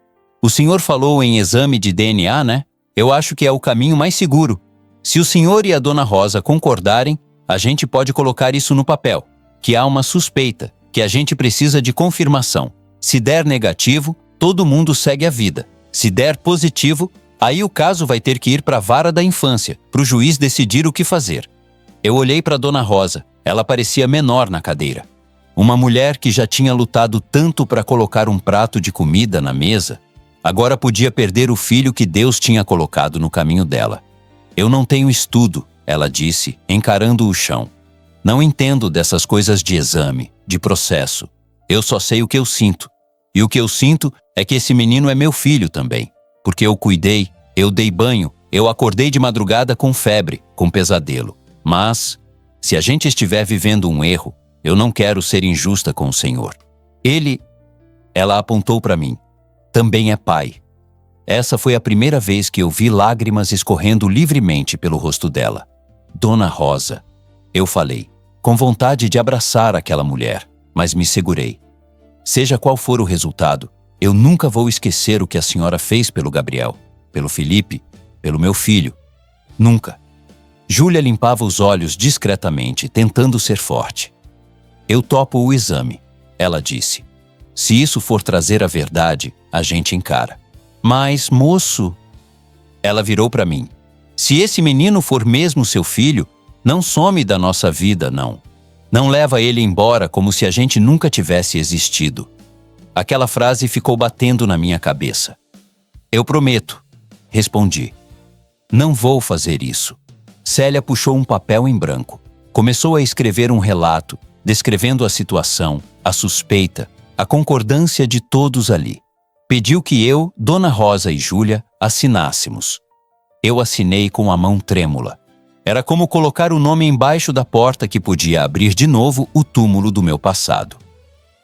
O senhor falou em exame de DNA, né? Eu acho que é o caminho mais seguro. Se o senhor e a Dona Rosa concordarem, a gente pode colocar isso no papel, que há uma suspeita, que a gente precisa de confirmação. Se der negativo, todo mundo segue a vida. Se der positivo, aí o caso vai ter que ir para a vara da infância, para o juiz decidir o que fazer. Eu olhei para Dona Rosa. Ela parecia menor na cadeira. Uma mulher que já tinha lutado tanto para colocar um prato de comida na mesa, agora podia perder o filho que Deus tinha colocado no caminho dela. Eu não tenho estudo, ela disse, encarando o chão. Não entendo dessas coisas de exame, de processo. Eu só sei o que eu sinto. E o que eu sinto é que esse menino é meu filho também. Porque eu cuidei, eu dei banho, eu acordei de madrugada com febre, com pesadelo. Mas, se a gente estiver vivendo um erro, eu não quero ser injusta com o Senhor. Ela apontou para mim, também é pai. Essa foi a primeira vez que eu vi lágrimas escorrendo livremente pelo rosto dela. Dona Rosa, eu falei, com vontade de abraçar aquela mulher, mas me segurei. Seja qual for o resultado, eu nunca vou esquecer o que a senhora fez pelo Gabriel, pelo Felipe, pelo meu filho. Nunca. Júlia limpava os olhos discretamente, tentando ser forte. Eu topo o exame, ela disse. Se isso for trazer a verdade, a gente encara. Mas, moço... Ela virou para mim. Se esse menino for mesmo seu filho, não some da nossa vida, não. Não leva ele embora como se a gente nunca tivesse existido. Aquela frase ficou batendo na minha cabeça. Eu prometo, respondi. Não vou fazer isso. Célia puxou um papel em branco. Começou a escrever um relato, descrevendo a situação, a suspeita, a concordância de todos ali. Pediu que eu, Dona Rosa e Júlia assinássemos. Eu assinei com a mão trêmula. Era como colocar o nome embaixo da porta que podia abrir de novo o túmulo do meu passado.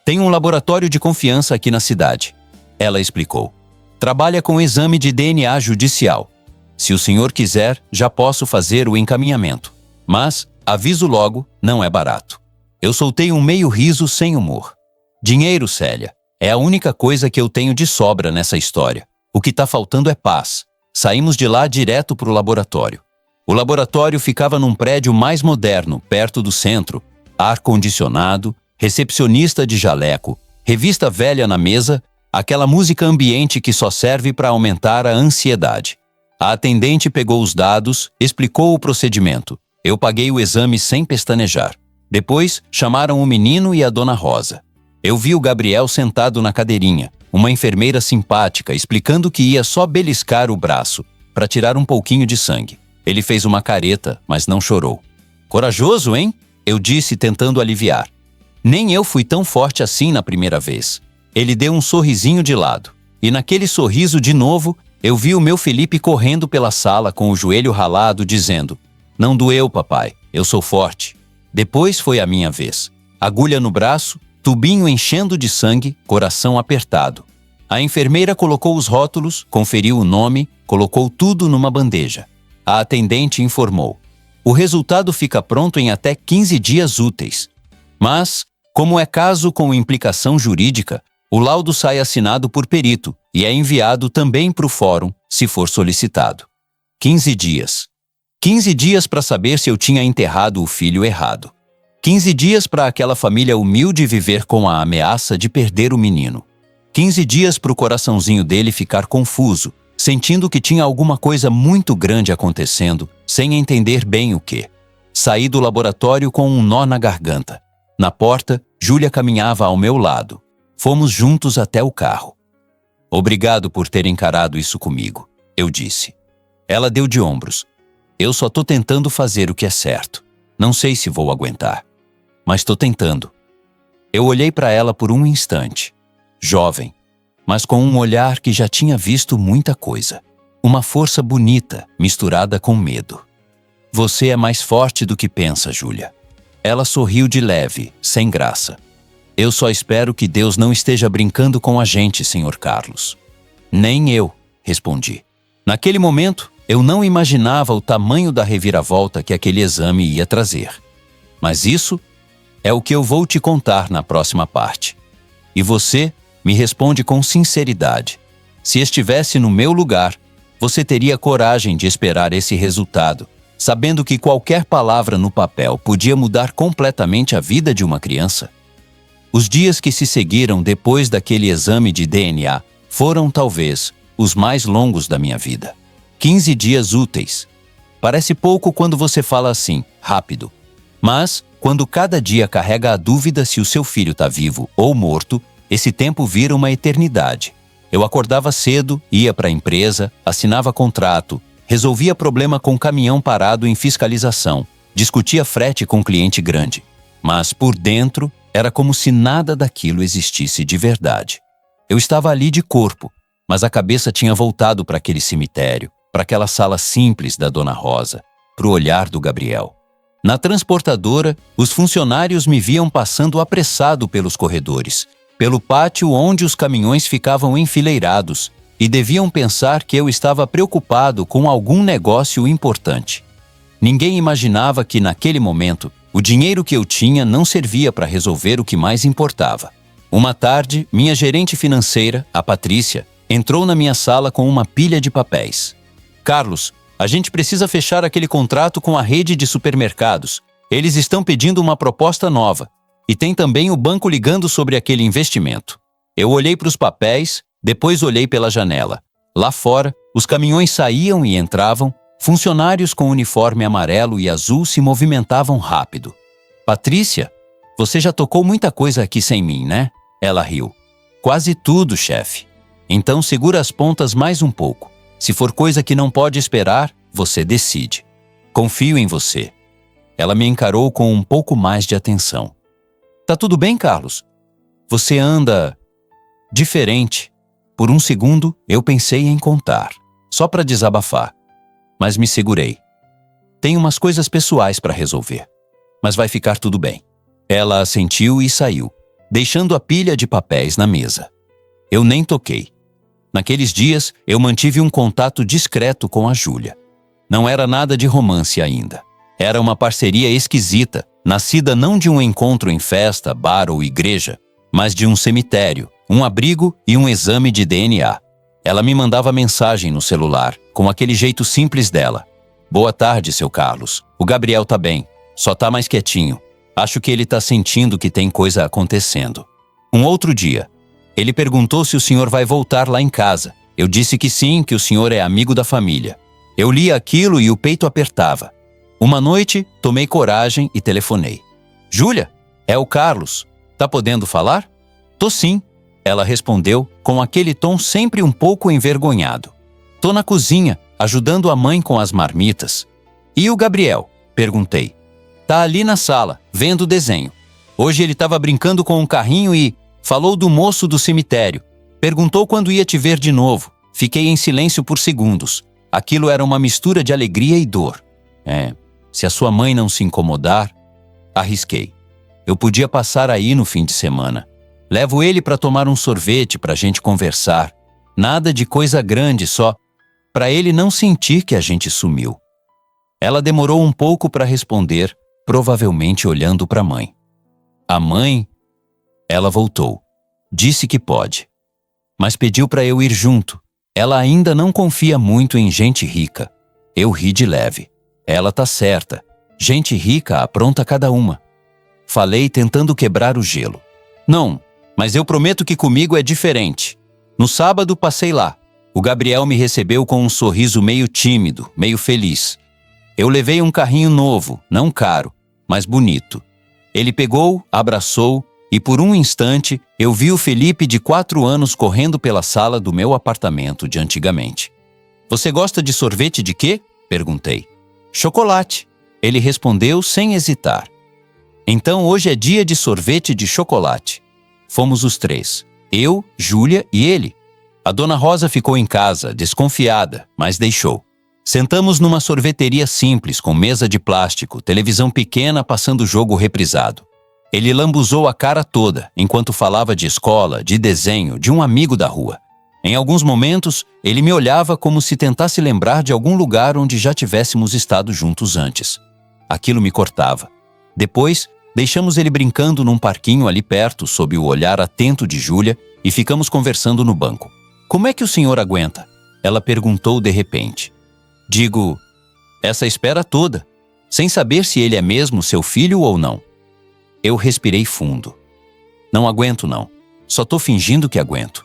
Tem um laboratório de confiança aqui na cidade, ela explicou. Trabalha com exame de DNA judicial. Se o senhor quiser, já posso fazer o encaminhamento. Mas, aviso logo, não é barato. Eu soltei um meio riso sem humor. Dinheiro, Célia, é a única coisa que eu tenho de sobra nessa história. O que está faltando é paz. Saímos de lá direto para o laboratório. O laboratório ficava num prédio mais moderno, perto do centro. Ar-condicionado, recepcionista de jaleco, revista velha na mesa, aquela música ambiente que só serve para aumentar a ansiedade. A atendente pegou os dados, explicou o procedimento. Eu paguei o exame sem pestanejar. Depois, chamaram o menino e a Dona Rosa. Eu vi o Gabriel sentado na cadeirinha, uma enfermeira simpática explicando que ia só beliscar o braço, para tirar um pouquinho de sangue. Ele fez uma careta, mas não chorou. Corajoso, hein? Eu disse, tentando aliviar. Nem eu fui tão forte assim na primeira vez. Ele deu um sorrisinho de lado. E naquele sorriso de novo, eu vi o meu Felipe correndo pela sala com o joelho ralado, dizendo: Não doeu, papai, eu sou forte. Depois foi a minha vez. Agulha no braço, tubinho enchendo de sangue, coração apertado. A enfermeira colocou os rótulos, conferiu o nome, colocou tudo numa bandeja. A atendente informou: o resultado fica pronto em até 15 dias úteis. Mas, como é caso com implicação jurídica, o laudo sai assinado por perito e é enviado também para o fórum, se for solicitado. 15 dias. 15 dias para saber se eu tinha enterrado o filho errado. 15 dias para aquela família humilde viver com a ameaça de perder o menino. 15 dias para o coraçãozinho dele ficar confuso, sentindo que tinha alguma coisa muito grande acontecendo, sem entender bem o que. Saí do laboratório com um nó na garganta. Na porta, Júlia caminhava ao meu lado. Fomos juntos até o carro. Obrigado por ter encarado isso comigo, eu disse. Ela deu de ombros. Eu só tô tentando fazer o que é certo. Não sei se vou aguentar, mas tô tentando. Eu olhei para ela por um instante. Jovem, mas com um olhar que já tinha visto muita coisa. Uma força bonita, misturada com medo. Você é mais forte do que pensa, Júlia. Ela sorriu de leve, sem graça. Eu só espero que Deus não esteja brincando com a gente, Sr. Carlos. Nem eu, respondi. Naquele momento, eu não imaginava o tamanho da reviravolta que aquele exame ia trazer. Mas isso é o que eu vou te contar na próxima parte. E você me responde com sinceridade. Se estivesse no meu lugar, você teria coragem de esperar esse resultado, sabendo que qualquer palavra no papel podia mudar completamente a vida de uma criança? Os dias que se seguiram depois daquele exame de DNA foram, talvez, os mais longos da minha vida. 15 dias úteis. Parece pouco quando você fala assim, rápido. Mas, quando cada dia carrega a dúvida se o seu filho está vivo ou morto, esse tempo vira uma eternidade. Eu acordava cedo, ia para a empresa, assinava contrato, resolvia problema com caminhão parado em fiscalização, discutia frete com cliente grande. Mas, por dentro, era como se nada daquilo existisse de verdade. Eu estava ali de corpo, mas a cabeça tinha voltado para aquele cemitério, para aquela sala simples da Dona Rosa, para o olhar do Gabriel. Na transportadora, os funcionários me viam passando apressado pelos corredores, pelo pátio onde os caminhões ficavam enfileirados, e deviam pensar que eu estava preocupado com algum negócio importante. Ninguém imaginava que, naquele momento, o dinheiro que eu tinha não servia para resolver o que mais importava. Uma tarde, minha gerente financeira, a Patrícia, entrou na minha sala com uma pilha de papéis. Carlos, a gente precisa fechar aquele contrato com a rede de supermercados. Eles estão pedindo uma proposta nova. E tem também o banco ligando sobre aquele investimento. Eu olhei para os papéis, depois olhei pela janela. Lá fora, os caminhões saíam e entravam, funcionários com uniforme amarelo e azul se movimentavam rápido. Patrícia, você já tocou muita coisa aqui sem mim, né? Ela riu. Quase tudo, chefe. Então segura as pontas mais um pouco. Se for coisa que não pode esperar, você decide. Confio em você. Ela me encarou com um pouco mais de atenção. Tá tudo bem, Carlos? Você anda diferente. Por um segundo, eu pensei em contar, só para desabafar. Mas me segurei. Tenho umas coisas pessoais para resolver. Mas vai ficar tudo bem. Ela assentiu e saiu, deixando a pilha de papéis na mesa. Eu nem toquei. Naqueles dias, eu mantive um contato discreto com a Júlia. Não era nada de romance ainda. Era uma parceria esquisita, nascida não de um encontro em festa, bar ou igreja, mas de um cemitério, um abrigo e um exame de DNA. Ela me mandava mensagem no celular, com aquele jeito simples dela. Boa tarde, seu Carlos. O Gabriel tá bem, só tá mais quietinho. Acho que ele tá sentindo que tem coisa acontecendo. Um outro dia, ele perguntou se o senhor vai voltar lá em casa. Eu disse que sim, que o senhor é amigo da família. Eu li aquilo e o peito apertava. Uma noite, tomei coragem e telefonei. Júlia, é o Carlos. Tá podendo falar? Tô sim. Ela respondeu com aquele tom sempre um pouco envergonhado. Tô na cozinha, ajudando a mãe com as marmitas. E o Gabriel? Perguntei. Tá ali na sala, vendo o desenho. Hoje ele estava brincando com um carrinho e falou do moço do cemitério. Perguntou quando ia te ver de novo. Fiquei em silêncio por segundos. Aquilo era uma mistura de alegria e dor. Se a sua mãe não se incomodar, arrisquei. Eu podia passar aí no fim de semana. Levo ele para tomar um sorvete para a gente conversar. Nada de coisa grande, só para ele não sentir que a gente sumiu. Ela demorou um pouco para responder, provavelmente olhando para a mãe. A mãe? Ela voltou. Disse que pode. Mas pediu para eu ir junto. Ela ainda não confia muito em gente rica. Eu ri de leve. Ela tá certa. Gente rica apronta cada uma. Falei tentando quebrar o gelo. Não, mas eu prometo que comigo é diferente. No sábado passei lá. O Gabriel me recebeu com um sorriso meio tímido, meio feliz. Eu levei um carrinho novo, não caro, mas bonito. Ele pegou, abraçou e por um instante eu vi o Felipe de 4 anos correndo pela sala do meu apartamento de antigamente. Você gosta de sorvete de quê? Perguntei. Chocolate. Ele respondeu sem hesitar. Então hoje é dia de sorvete de chocolate. Fomos os 3. Eu, Júlia e ele. A Dona Rosa ficou em casa, desconfiada, mas deixou. Sentamos numa sorveteria simples, com mesa de plástico, televisão pequena passando jogo reprisado. Ele lambuzou a cara toda, enquanto falava de escola, de desenho, de um amigo da rua. Em alguns momentos, ele me olhava como se tentasse lembrar de algum lugar onde já tivéssemos estado juntos antes. Aquilo me cortava. Depois, deixamos ele brincando num parquinho ali perto, sob o olhar atento de Júlia, e ficamos conversando no banco. Como é que o senhor aguenta? Ela perguntou de repente. Digo, essa espera toda, sem saber se ele é mesmo seu filho ou não. Eu respirei fundo. Não aguento, não. Só tô fingindo que aguento.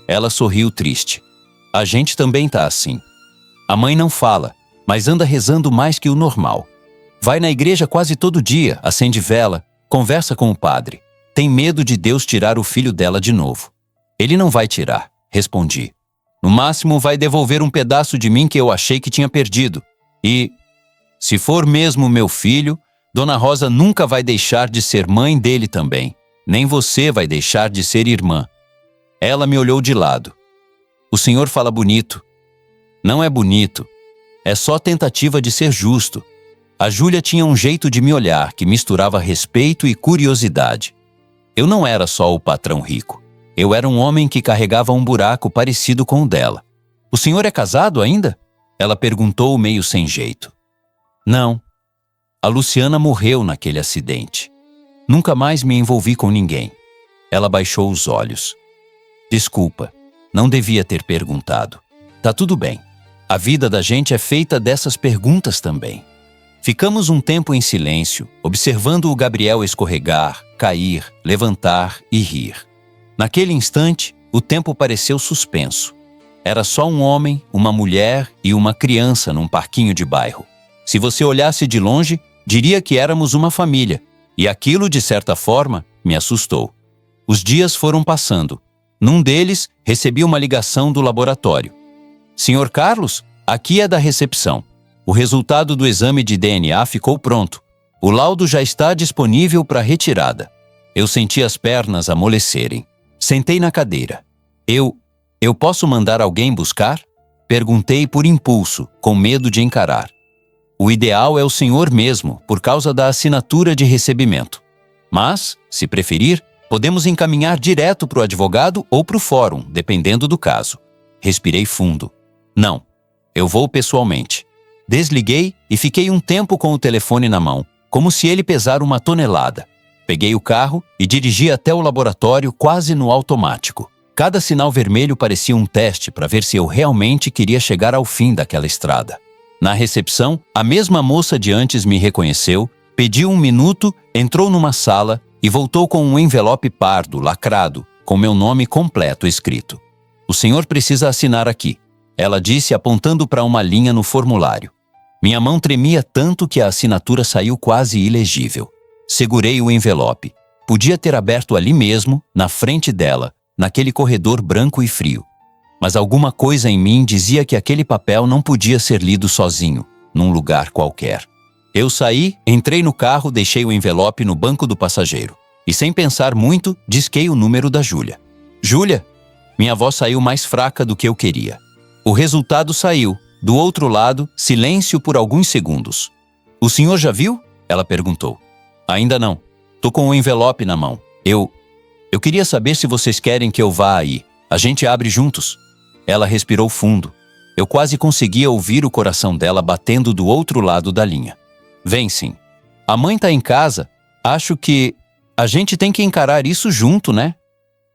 Ela sorriu triste. A gente também tá assim. A mãe não fala, mas anda rezando mais que o normal. Vai na igreja quase todo dia, acende vela, conversa com o padre. Tem medo de Deus tirar o filho dela de novo. Ele não vai tirar, respondi. No máximo vai devolver um pedaço de mim que eu achei que tinha perdido. E, se for mesmo meu filho, Dona Rosa nunca vai deixar de ser mãe dele também. Nem você vai deixar de ser irmã. Ela me olhou de lado. O senhor fala bonito. Não é bonito. É só tentativa de ser justo. A Júlia tinha um jeito de me olhar que misturava respeito e curiosidade. Eu não era só o patrão rico. Eu era um homem que carregava um buraco parecido com o dela. O senhor é casado ainda? Ela perguntou meio sem jeito. Não. A Luciana morreu naquele acidente. Nunca mais me envolvi com ninguém. Ela baixou os olhos. Desculpa, não devia ter perguntado. Tá tudo bem. A vida da gente é feita dessas perguntas também. Ficamos um tempo em silêncio, observando o Gabriel escorregar, cair, levantar e rir. Naquele instante, o tempo pareceu suspenso. Era só um homem, uma mulher e uma criança num parquinho de bairro. Se você olhasse de longe, diria que éramos uma família, e aquilo, de certa forma, me assustou. Os dias foram passando. Num deles, recebi uma ligação do laboratório. Senhor Carlos, aqui é da recepção. O resultado do exame de DNA ficou pronto. O laudo já está disponível para retirada. Eu senti as pernas amolecerem. Sentei na cadeira. Eu posso mandar alguém buscar? Perguntei por impulso, com medo de encarar. O ideal é o senhor mesmo, por causa da assinatura de recebimento. Mas, se preferir, podemos encaminhar direto para o advogado ou para o fórum, dependendo do caso. Respirei fundo. Não, eu vou pessoalmente. Desliguei e fiquei um tempo com o telefone na mão, como se ele pesara 1 tonelada. Peguei o carro e dirigi até o laboratório quase no automático. Cada sinal vermelho parecia um teste para ver se eu realmente queria chegar ao fim daquela estrada. Na recepção, a mesma moça de antes me reconheceu, pediu 1 minuto, entrou numa sala e voltou com um envelope pardo, lacrado, com meu nome completo escrito. O senhor precisa assinar aqui, ela disse apontando para uma linha no formulário. Minha mão tremia tanto que a assinatura saiu quase ilegível. Segurei o envelope. Podia ter aberto ali mesmo, na frente dela, naquele corredor branco e frio. Mas alguma coisa em mim dizia que aquele papel não podia ser lido sozinho, num lugar qualquer. Eu saí, entrei no carro, deixei o envelope no banco do passageiro. E sem pensar muito, disquei o número da Júlia. Júlia? Minha voz saiu mais fraca do que eu queria. O resultado saiu. Do outro lado, silêncio por alguns segundos. O senhor já viu? Ela perguntou. Ainda não. Tô com o envelope na mão. Eu queria saber se vocês querem que eu vá aí. A gente abre juntos. Ela respirou fundo. Eu quase conseguia ouvir o coração dela batendo do outro lado da linha. Vem sim. A mãe tá em casa. Acho que a gente tem que encarar isso junto, né?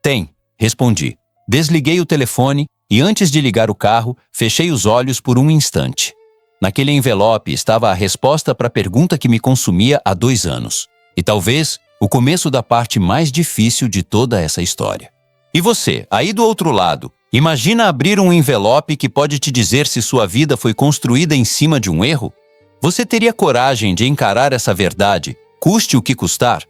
Tem, respondi. Desliguei o telefone e antes de ligar o carro, fechei os olhos por um instante. Naquele envelope estava a resposta para a pergunta que me consumia há 2 anos. E talvez o começo da parte mais difícil de toda essa história. E você, aí do outro lado, imagina abrir um envelope que pode te dizer se sua vida foi construída em cima de um erro? Você teria coragem de encarar essa verdade, custe o que custar?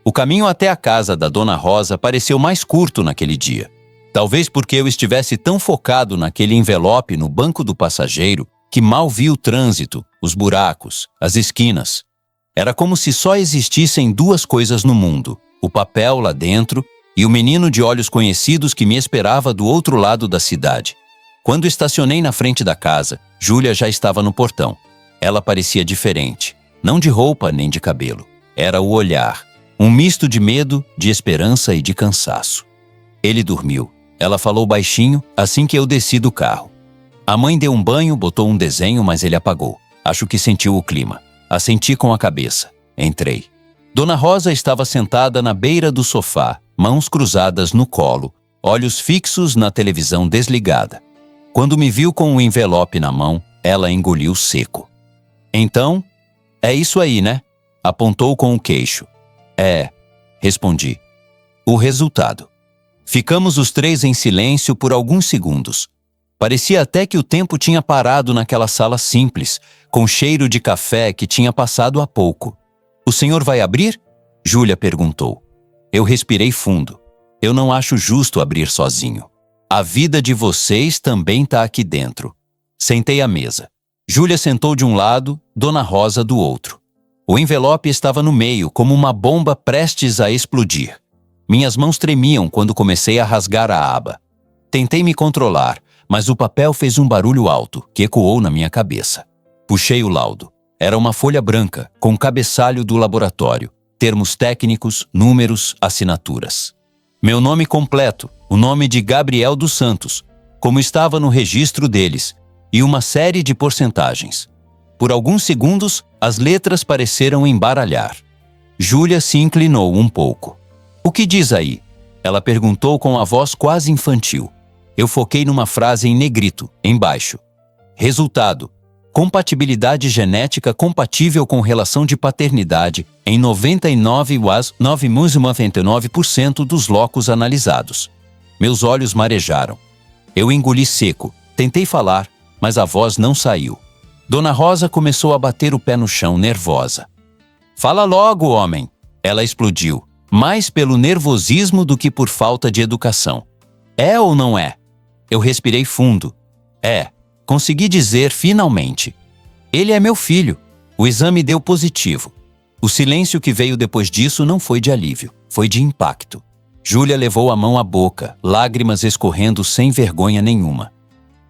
O caminho até a casa da Dona Rosa pareceu mais curto naquele dia. Talvez porque eu estivesse tão focado naquele envelope no banco do passageiro que mal vi o trânsito, os buracos, as esquinas. Era como se só existissem 2 coisas no mundo, o papel lá dentro e o menino de olhos conhecidos que me esperava do outro lado da cidade. Quando estacionei na frente da casa, Júlia já estava no portão. Ela parecia diferente, não de roupa nem de cabelo. Era o olhar, um misto de medo, de esperança e de cansaço. Ele dormiu. Ela falou baixinho assim que eu desci do carro. A mãe deu um banho, botou um desenho, mas ele apagou. Acho que sentiu o clima. Assenti com a cabeça. Entrei. Dona Rosa estava sentada na beira do sofá, mãos cruzadas no colo, olhos fixos na televisão desligada. Quando me viu com o envelope na mão, ela engoliu seco. Então, é isso aí, né? Apontou com o queixo. É, respondi. O resultado. Ficamos os três em silêncio por alguns segundos. Parecia até que o tempo tinha parado naquela sala simples, com cheiro de café que tinha passado há pouco. "O senhor vai abrir?" Júlia perguntou. Eu respirei fundo. Eu não acho justo abrir sozinho. A vida de vocês também está aqui dentro. Sentei à mesa. Júlia sentou de um lado, Dona Rosa do outro. O envelope estava no meio, como uma bomba prestes a explodir. Minhas mãos tremiam quando comecei a rasgar a aba. Tentei me controlar, mas o papel fez um barulho alto, que ecoou na minha cabeça. Puxei o laudo. Era uma folha branca, com o cabeçalho do laboratório, termos técnicos, números, assinaturas. Meu nome completo, o nome de Gabriel dos Santos, como estava no registro deles, e uma série de porcentagens. Por alguns segundos, as letras pareceram embaralhar. Júlia se inclinou um pouco. "O que diz aí?" Ela perguntou com a voz quase infantil. Eu foquei numa frase em negrito, embaixo. Resultado: compatibilidade genética compatível com relação de paternidade em 99,999% dos locos analisados. Meus olhos marejaram. Eu engoli seco, tentei falar, mas a voz não saiu. Dona Rosa começou a bater o pé no chão, nervosa. "Fala logo, homem!" Ela explodiu, mais pelo nervosismo do que por falta de educação. "É ou não é?" Eu respirei fundo. "É." Consegui dizer finalmente. "Ele é meu filho." O exame deu positivo. O silêncio que veio depois disso não foi de alívio, foi de impacto. Júlia levou a mão à boca, lágrimas escorrendo sem vergonha nenhuma.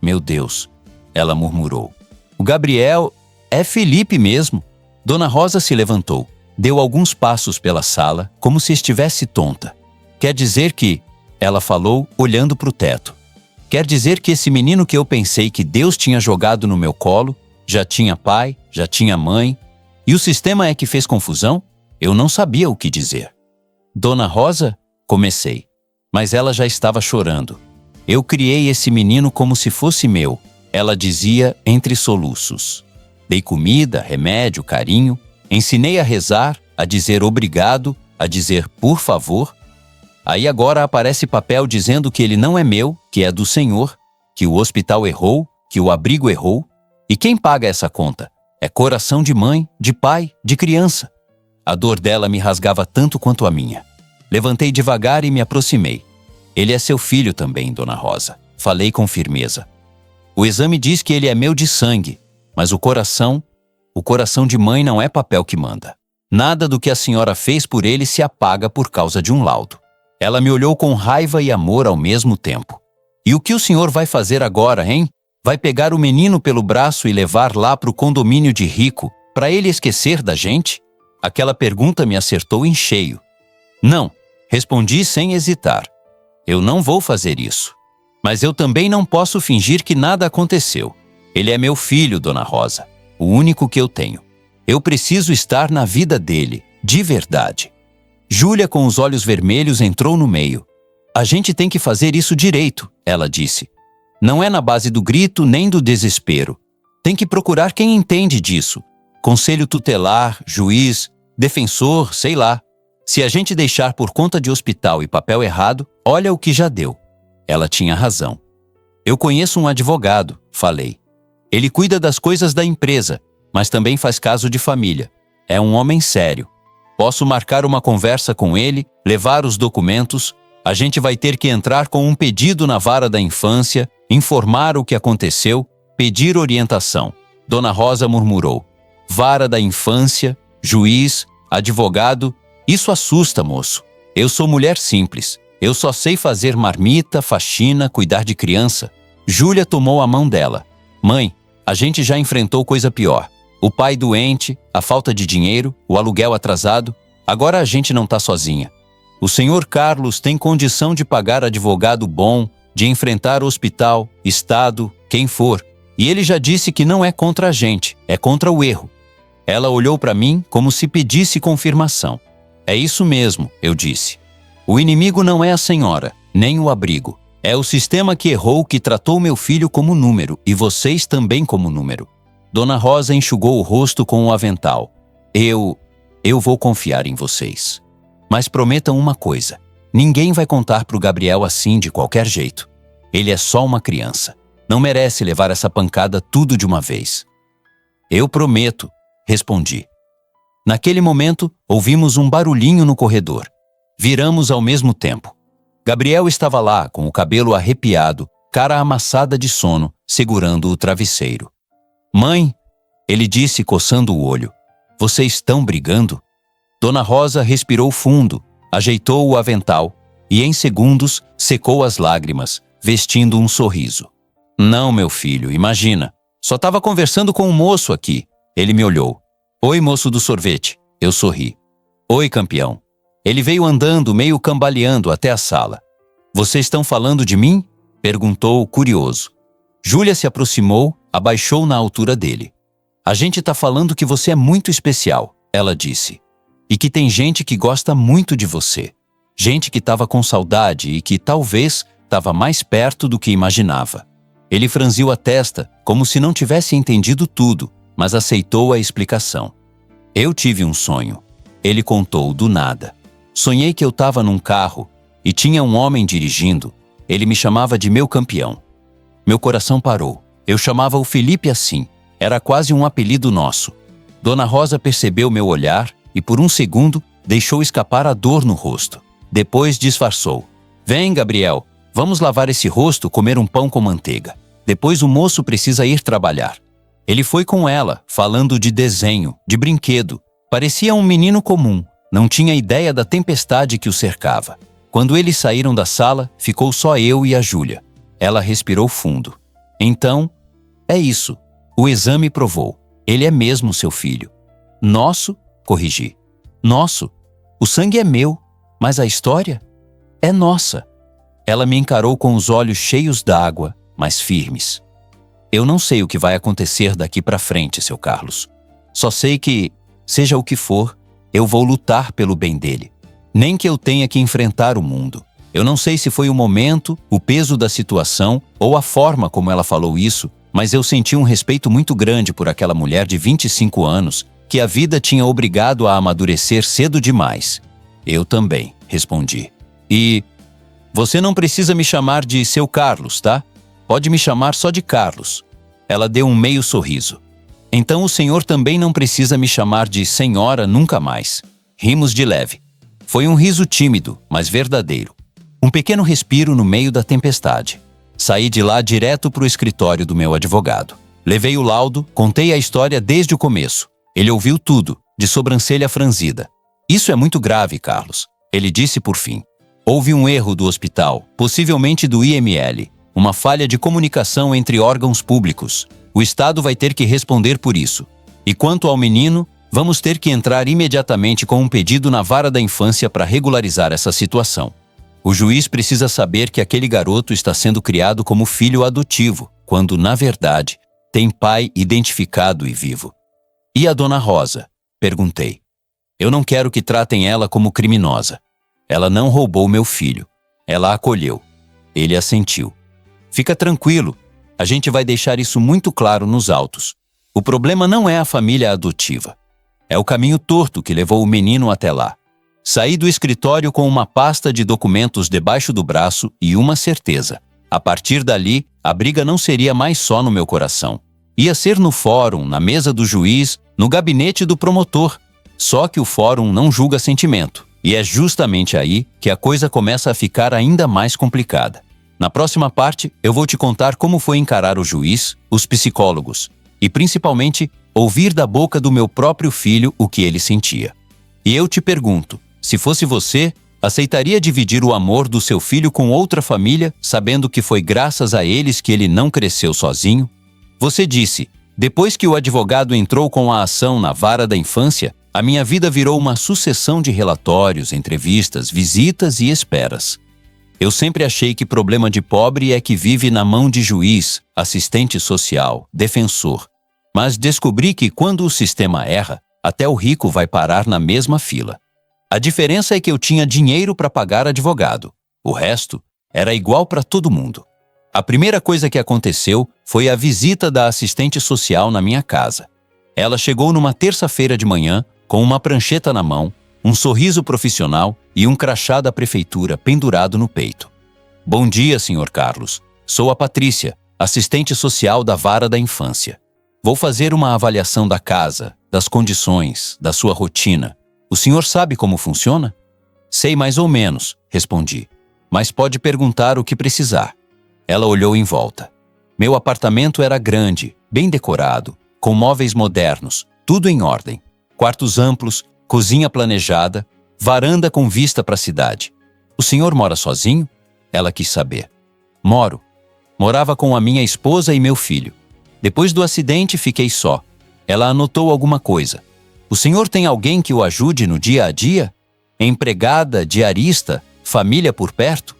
"Meu Deus," ela murmurou. "O Gabriel é Felipe mesmo." Dona Rosa se levantou, deu alguns passos pela sala, como se estivesse tonta. "Quer dizer que..." ela falou, olhando para o teto. "Quer dizer que esse menino que eu pensei que Deus tinha jogado no meu colo, já tinha pai, já tinha mãe, e o sistema é que fez confusão?" Eu não sabia o que dizer. "Dona Rosa?" comecei, mas ela já estava chorando. "Eu criei esse menino como se fosse meu," ela dizia entre soluços. "Dei comida, remédio, carinho, ensinei a rezar, a dizer obrigado, a dizer por favor. Aí agora aparece papel dizendo que ele não é meu, que é do Senhor, que o hospital errou, que o abrigo errou. E quem paga essa conta? É coração de mãe, de pai, de criança." A dor dela me rasgava tanto quanto a minha. Levantei devagar e me aproximei. "Ele é seu filho também, Dona Rosa." Falei com firmeza. "O exame diz que ele é meu de sangue, mas o coração de mãe não é papel que manda. Nada do que a senhora fez por ele se apaga por causa de um laudo." Ela me olhou com raiva e amor ao mesmo tempo. "E o que o senhor vai fazer agora, hein? Vai pegar o menino pelo braço e levar lá para o condomínio de rico, para ele esquecer da gente?" Aquela pergunta me acertou em cheio. "Não," respondi sem hesitar. "Eu não vou fazer isso. Mas eu também não posso fingir que nada aconteceu. Ele é meu filho, Dona Rosa, o único que eu tenho. Eu preciso estar na vida dele, de verdade." Júlia, com os olhos vermelhos, entrou no meio. "A gente tem que fazer isso direito," ela disse. "Não é na base do grito nem do desespero. Tem que procurar quem entende disso. Conselho tutelar, juiz, defensor, sei lá. Se a gente deixar por conta de hospital e papel errado, olha o que já deu." Ela tinha razão. "Eu conheço um advogado," falei. "Ele cuida das coisas da empresa, mas também faz caso de família. É um homem sério. Posso marcar uma conversa com ele, levar os documentos. A gente vai ter que entrar com um pedido na vara da infância, informar o que aconteceu, pedir orientação." Dona Rosa murmurou. "Vara da infância, juiz, advogado, isso assusta, moço. Eu sou mulher simples. Eu só sei fazer marmita, faxina, cuidar de criança." Júlia tomou a mão dela. "Mãe, a gente já enfrentou coisa pior. O pai doente, a falta de dinheiro, o aluguel atrasado. Agora a gente não está sozinha. O senhor Carlos tem condição de pagar advogado bom, de enfrentar o hospital, Estado, quem for. E ele já disse que não é contra a gente, é contra o erro." Ela olhou para mim como se pedisse confirmação. "É isso mesmo," eu disse. "O inimigo não é a senhora, nem o abrigo. É o sistema que errou, que tratou meu filho como número e vocês também como número." Dona Rosa enxugou o rosto com o avental. Eu vou confiar em vocês. Mas prometam uma coisa. Ninguém vai contar pro Gabriel assim de qualquer jeito. Ele é só uma criança. Não merece levar essa pancada tudo de uma vez. Eu prometo, respondi. Naquele momento, ouvimos um barulhinho no corredor. Viramos ao mesmo tempo. Gabriel estava lá, com o cabelo arrepiado, cara amassada de sono, segurando o travesseiro. Mãe, ele disse coçando o olho. Vocês estão brigando? Dona Rosa respirou fundo, ajeitou o avental e, em segundos, secou as lágrimas, vestindo um sorriso. Não, meu filho, imagina. Só estava conversando com um moço aqui. Ele me olhou. Oi, moço do sorvete. Eu sorri. Oi, campeão. Ele veio andando, meio cambaleando até a sala. Vocês estão falando de mim? Perguntou, curioso. Júlia se aproximou, abaixou na altura dele. A gente está falando que você é muito especial, ela disse. E que tem gente que gosta muito de você. Gente que estava com saudade e que talvez estava mais perto do que imaginava. Ele franziu a testa, como se não tivesse entendido tudo, mas aceitou a explicação. Eu tive um sonho. Ele contou do nada. Sonhei que eu estava num carro e tinha um homem dirigindo. Ele me chamava de meu campeão. Meu coração parou. Eu chamava o Felipe assim. Era quase um apelido nosso. Dona Rosa percebeu meu olhar e, por um segundo, deixou escapar a dor no rosto. Depois disfarçou. Vem, Gabriel, vamos lavar esse rosto, comer um pão com manteiga. Depois o moço precisa ir trabalhar. Ele foi com ela, falando de desenho, de brinquedo. Parecia um menino comum. Não tinha ideia da tempestade que o cercava. Quando eles saíram da sala, ficou só eu e a Júlia. Ela respirou fundo. Então, é isso. O exame provou. Ele é mesmo seu filho. Nosso, corrigi. Nosso. O sangue é meu, mas a história é nossa. Ela me encarou com os olhos cheios d'água, mas firmes. Eu não sei o que vai acontecer daqui para frente, seu Carlos. Só sei que, seja o que for, eu vou lutar pelo bem dele. Nem que eu tenha que enfrentar o mundo. Eu não sei se foi o momento, o peso da situação ou a forma como ela falou isso, mas eu senti um respeito muito grande por aquela mulher de 25 anos que a vida tinha obrigado a amadurecer cedo demais. Eu também, respondi. E você não precisa me chamar de seu Carlos, tá? Pode me chamar só de Carlos. Ela deu um meio sorriso. Então o senhor também não precisa me chamar de senhora nunca mais. Rimos de leve. Foi um riso tímido, mas verdadeiro. Um pequeno respiro no meio da tempestade. Saí de lá direto para o escritório do meu advogado. Levei o laudo, contei a história desde o começo. Ele ouviu tudo, de sobrancelha franzida. Isso é muito grave, Carlos. Ele disse por fim. Houve um erro do hospital, possivelmente do IML. Uma falha de comunicação entre órgãos públicos. O Estado vai ter que responder por isso. E quanto ao menino, vamos ter que entrar imediatamente com um pedido na vara da infância para regularizar essa situação. O juiz precisa saber que aquele garoto está sendo criado como filho adotivo, quando, na verdade, tem pai identificado e vivo. E a Dona Rosa? Perguntei. Eu não quero que tratem ela como criminosa. Ela não roubou meu filho. Ela acolheu. Ele assentiu. Fica tranquilo. A gente vai deixar isso muito claro nos autos. O problema não é a família adotiva. É o caminho torto que levou o menino até lá. Saí do escritório com uma pasta de documentos debaixo do braço e uma certeza. A partir dali, a briga não seria mais só no meu coração. Ia ser no fórum, na mesa do juiz, no gabinete do promotor. Só que o fórum não julga sentimento. E é justamente aí que a coisa começa a ficar ainda mais complicada. Na próxima parte, eu vou te contar como foi encarar o juiz, os psicólogos e, principalmente, ouvir da boca do meu próprio filho o que ele sentia. E eu te pergunto, se fosse você, aceitaria dividir o amor do seu filho com outra família, sabendo que foi graças a eles que ele não cresceu sozinho? Você disse, depois que o advogado entrou com a ação na vara da infância, a minha vida virou uma sucessão de relatórios, entrevistas, visitas e esperas. Eu sempre achei que problema de pobre é que vive na mão de juiz, assistente social, defensor. Mas descobri que quando o sistema erra, até o rico vai parar na mesma fila. A diferença é que eu tinha dinheiro para pagar advogado. O resto era igual para todo mundo. A primeira coisa que aconteceu foi a visita da assistente social na minha casa. Ela chegou numa terça-feira de manhã, com uma prancheta na mão, um sorriso profissional e um crachá da prefeitura pendurado no peito. Bom dia, Sr. Carlos. Sou a Patrícia, assistente social da Vara da Infância. Vou fazer uma avaliação da casa, das condições, da sua rotina. O senhor sabe como funciona? Sei mais ou menos, respondi. Mas pode perguntar o que precisar. Ela olhou em volta. Meu apartamento era grande, bem decorado, com móveis modernos, tudo em ordem. Quartos amplos, cozinha planejada, varanda com vista para a cidade. O senhor mora sozinho? Ela quis saber. Moro. Morava com a minha esposa e meu filho. Depois do acidente, fiquei só. Ela anotou alguma coisa. O senhor tem alguém que o ajude no dia a dia? Empregada, diarista, família por perto?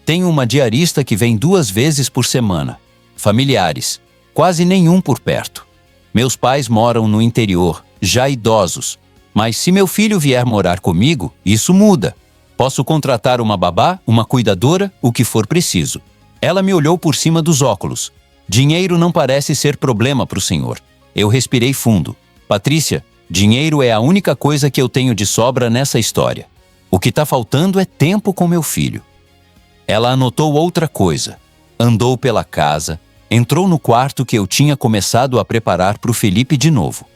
Tenho uma diarista que vem 2 vezes por semana. Familiares, quase nenhum por perto. Meus pais moram no interior, já idosos. Mas se meu filho vier morar comigo, isso muda. Posso contratar uma babá, uma cuidadora, o que for preciso. Ela me olhou por cima dos óculos. Dinheiro não parece ser problema para o senhor. Eu respirei fundo. Patrícia, dinheiro é a única coisa que eu tenho de sobra nessa história. O que está faltando é tempo com meu filho. Ela anotou outra coisa. Andou pela casa, entrou no quarto que eu tinha começado a preparar para o Felipe de novo.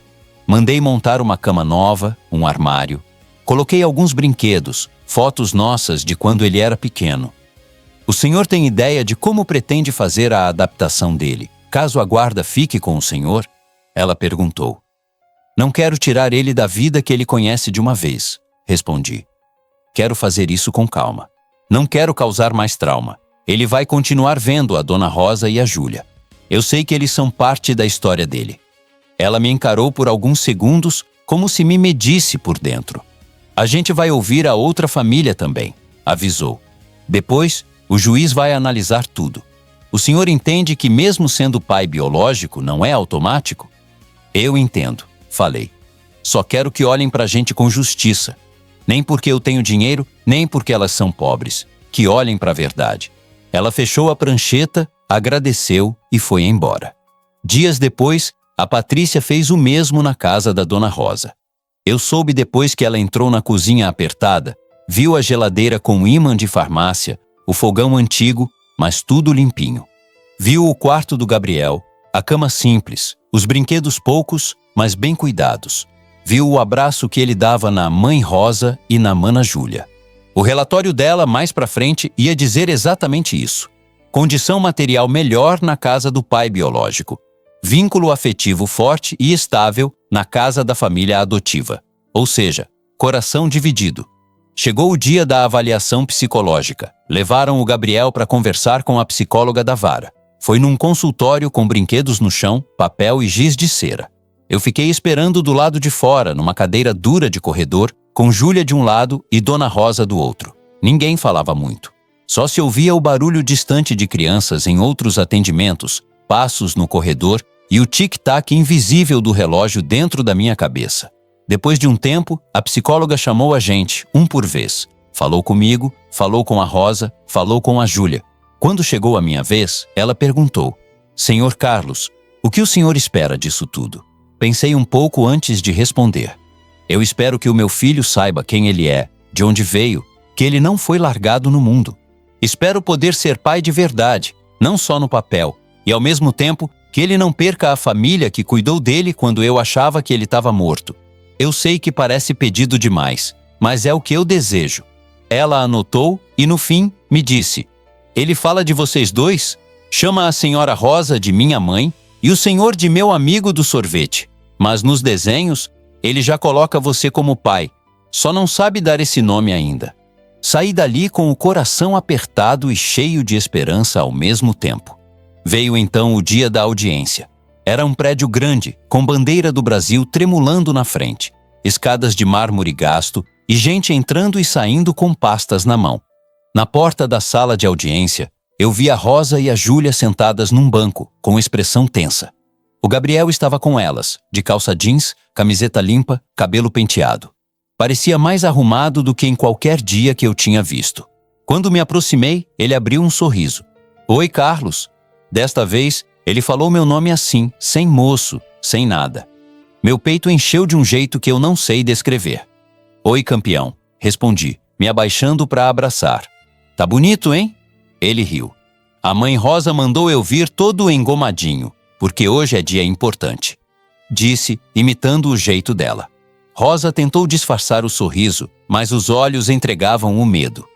Mandei montar uma cama nova, um armário. Coloquei alguns brinquedos, fotos nossas de quando ele era pequeno. O senhor tem ideia de como pretende fazer a adaptação dele, caso a guarda fique com o senhor? Ela perguntou. Não quero tirar ele da vida que ele conhece de uma vez, respondi. Quero fazer isso com calma. Não quero causar mais trauma. Ele vai continuar vendo a Dona Rosa e a Júlia. Eu sei que eles são parte da história dele. Ela me encarou por alguns segundos, como se me medisse por dentro. A gente vai ouvir a outra família também, avisou. Depois, o juiz vai analisar tudo. O senhor entende que mesmo sendo pai biológico, não é automático? Eu entendo, falei. Só quero que olhem pra gente com justiça. Nem porque eu tenho dinheiro, nem porque elas são pobres. Que olhem pra verdade. Ela fechou a prancheta, agradeceu e foi embora. Dias depois, a Patrícia fez o mesmo na casa da Dona Rosa. Eu soube depois que ela entrou na cozinha apertada, viu a geladeira com ímã de farmácia, o fogão antigo, mas tudo limpinho. Viu o quarto do Gabriel, a cama simples, os brinquedos poucos, mas bem cuidados. Viu o abraço que ele dava na Mãe Rosa e na Mana Júlia. O relatório dela, mais pra frente, ia dizer exatamente isso. Condição material melhor na casa do pai biológico. Vínculo afetivo forte e estável na casa da família adotiva. Ou seja, coração dividido. Chegou o dia da avaliação psicológica. Levaram o Gabriel para conversar com a psicóloga da vara. Foi num consultório com brinquedos no chão, papel e giz de cera. Eu fiquei esperando do lado de fora, numa cadeira dura de corredor, com Júlia de um lado e Dona Rosa do outro. Ninguém falava muito. Só se ouvia o barulho distante de crianças em outros atendimentos, passos no corredor e o tic-tac invisível do relógio dentro da minha cabeça. Depois de um tempo, a psicóloga chamou a gente, um por vez. Falou comigo, falou com a Rosa, falou com a Júlia. Quando chegou a minha vez, ela perguntou: Senhor Carlos, o que o senhor espera disso tudo? Pensei um pouco antes de responder. Eu espero que o meu filho saiba quem ele é, de onde veio, que ele não foi largado no mundo. Espero poder ser pai de verdade, não só no papel, e ao mesmo tempo que ele não perca a família que cuidou dele quando eu achava que ele estava morto. Eu sei que parece pedido demais, mas é o que eu desejo. Ela anotou e, no fim, me disse: ele fala de vocês dois? Chama a senhora Rosa de minha mãe e o senhor de meu amigo do sorvete. Mas nos desenhos, ele já coloca você como pai. Só não sabe dar esse nome ainda. Saí dali com o coração apertado e cheio de esperança ao mesmo tempo. Veio então o dia da audiência. Era um prédio grande, com bandeira do Brasil tremulando na frente, escadas de mármore gasto e gente entrando e saindo com pastas na mão. Na porta da sala de audiência, eu vi a Rosa e a Júlia sentadas num banco, com expressão tensa. O Gabriel estava com elas, de calça jeans, camiseta limpa, cabelo penteado. Parecia mais arrumado do que em qualquer dia que eu tinha visto. Quando me aproximei, ele abriu um sorriso. Oi, Carlos. Desta vez, ele falou meu nome assim, sem moço, sem nada. Meu peito encheu de um jeito que eu não sei descrever. Oi, campeão, respondi, me abaixando para abraçar. Tá bonito, hein? Ele riu. A mãe Rosa mandou eu vir todo engomadinho, porque hoje é dia importante. Disse, imitando o jeito dela. Rosa tentou disfarçar o sorriso, mas os olhos entregavam o medo.